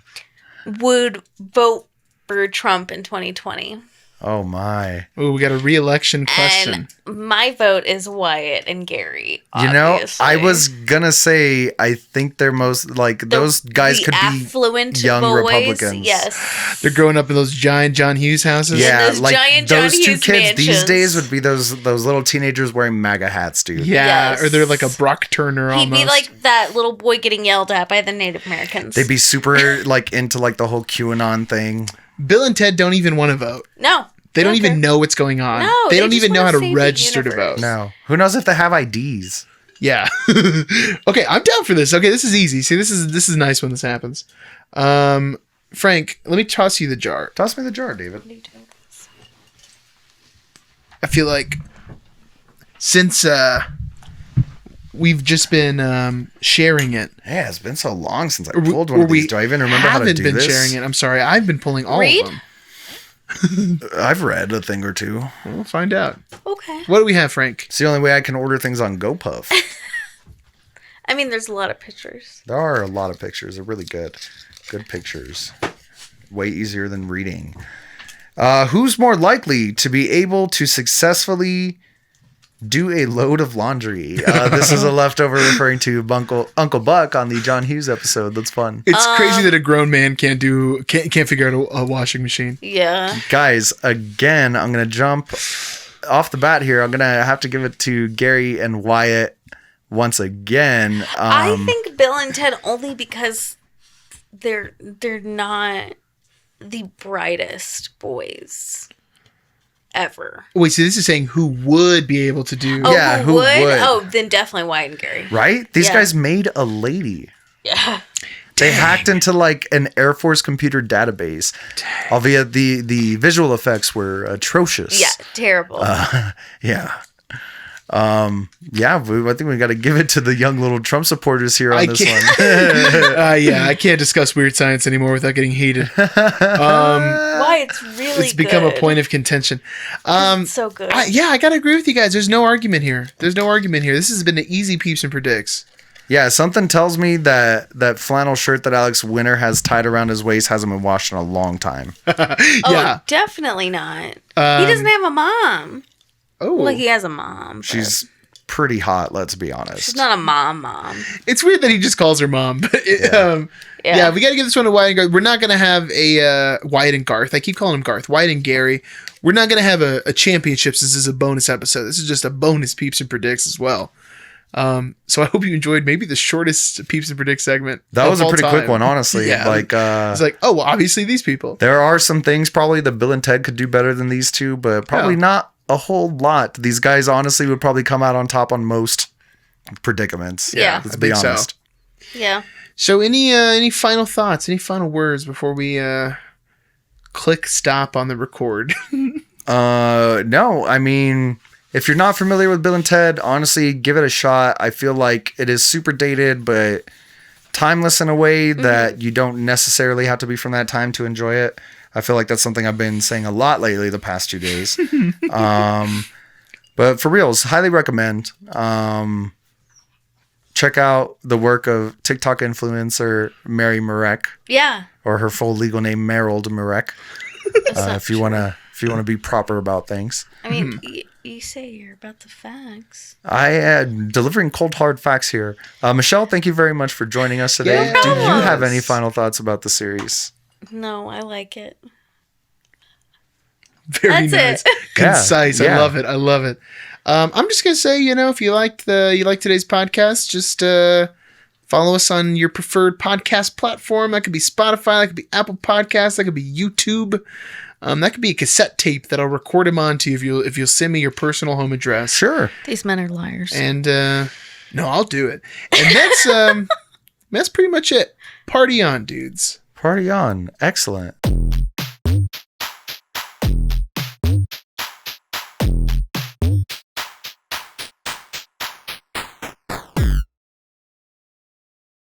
would vote for Trump in 2020?
Oh my.
Oh, we got a re-election question.
And my vote is Wyatt and Gary.
You know,
Obviously.
I was gonna say I think they're most like those guys could be
affluent
young
boys,
Republicans.
Yes,
They're growing up in those giant John Hughes houses.
Yeah,
those
like
giant John
those two
Hughes
kids these
mansions.
days would be those little teenagers wearing MAGA hats, dude.
Yeah,
Yes.
or they're like a Brock Turner
He'd
almost.
be like that little boy getting yelled at by the Native Americans.
They'd be super like into like the whole QAnon thing.
Bill and Ted don't even want to vote.
no.
They don't
Okay.
even know what's going on.
No,
they
they
don't
just
even know how
wanna
to
save the
register to
universe.
vote.
No. Who knows if they have IDs?
Yeah. Okay, I'm down for this. Okay, this is easy. See, this is nice when this happens. Frank, let me toss you the jar.
Toss me the jar, David.
I feel like since we've just been sharing it,
Yeah, it's been so long since I
or we-
pulled one
or
of these.
we
Do I even remember how to
haven't
do
been
this?
sharing it. I'm sorry. I've been pulling all
Read?
of them.
I've read a thing or two.
We'll find out.
Okay.
What do we have, Frank?
It's the only way I can order things on GoPuff.
I mean, there's a lot of pictures.
There are a lot of pictures. They're really good. Good pictures. Way easier than reading. Who's more likely to be able to successfully do a load of laundry? This is a leftover referring to Uncle Buck on the John Hughes episode. That's fun.
It's crazy that a grown man can't figure out a washing machine.
Yeah.
Guys, again, I'm going to jump off the bat here. I'm going to have to give it to Gary and Wyatt once again.
I think Bill and Ted only because they're not the brightest boys ever.
Wait, so this is saying who would be able to do?
Oh,
Yeah,
who
who
would?
would?
Oh, then definitely Wyatt and Gary.
Right? These
Yeah.
guys made a lady.
Yeah.
They hacked into like an Air Force computer database. Albeit the visual effects were atrocious.
Yeah. Terrible.
Yeah. I think we got to give it to the young little Trump supporters here on this one.
Yeah, I can't discuss weird science anymore without getting heated.
Why it's really
It's become a
good.
point of contention.
It's so good.
I gotta agree with you guys. There's no argument here. This has been an easy peeps and predicts.
Yeah, something tells me that flannel shirt that Alex Winter has tied around his waist hasn't been washed in a long time.
Oh,
Yeah.
definitely not. He doesn't have a mom.
Oh,
Well, he has a mom. But
She's pretty hot, let's be honest.
she's not a mom.
it's weird that he just calls her mom. But
Yeah.
yeah, we got to give this one to Wyatt and Garth. We're not going to have a Wyatt and Garth. I keep calling him Garth. Wyatt and Gary. We're not going to have a championships. This is a bonus episode. This is just a bonus peeps and predicts as well. So I hope you enjoyed maybe the shortest peeps and predict segment.
That
of
was a
all
pretty
time.
quick one, honestly.
Yeah.
Like
It's like, oh, well, obviously these people.
there are some things probably that Bill and Ted could do better than these two, but probably
Yeah.
not a whole lot. These guys honestly would probably come out on top on most predicaments.
Yeah.
Let's
I
be
think so.
honest.
Yeah.
So any final thoughts, any final words before we click stop on the record?
No, I mean, if you're not familiar with Bill and Ted, honestly, give it a shot. I feel like it is super dated, but timeless in a way that you don't necessarily have to be from that time to enjoy it. I feel like that's something I've been saying a lot lately the past 2 days. But for reals, highly recommend. Check out the work of TikTok influencer Mary Marek,
Yeah.
or her full legal name Meryl Marek.
That's not
If you
true.
wanna be proper about things.
I mean, you say you're about the facts.
I am delivering cold hard facts here. Michelle, thank you very much for joining us today.
Yes.
Do you have any final thoughts about the series?
No, I like it.
Very
That's
nice,
it.
concise.
Yeah.
I love it. I'm just gonna say, if you like today's podcast, just follow us on your preferred podcast platform. That could be Spotify, that could be Apple Podcasts, that could be YouTube. That could be a cassette tape that I'll record them onto if you'll send me your personal home address.
Sure.
These men are liars.
And no, I'll do it. And that's pretty much it. Party on, dudes.
Party on. Excellent.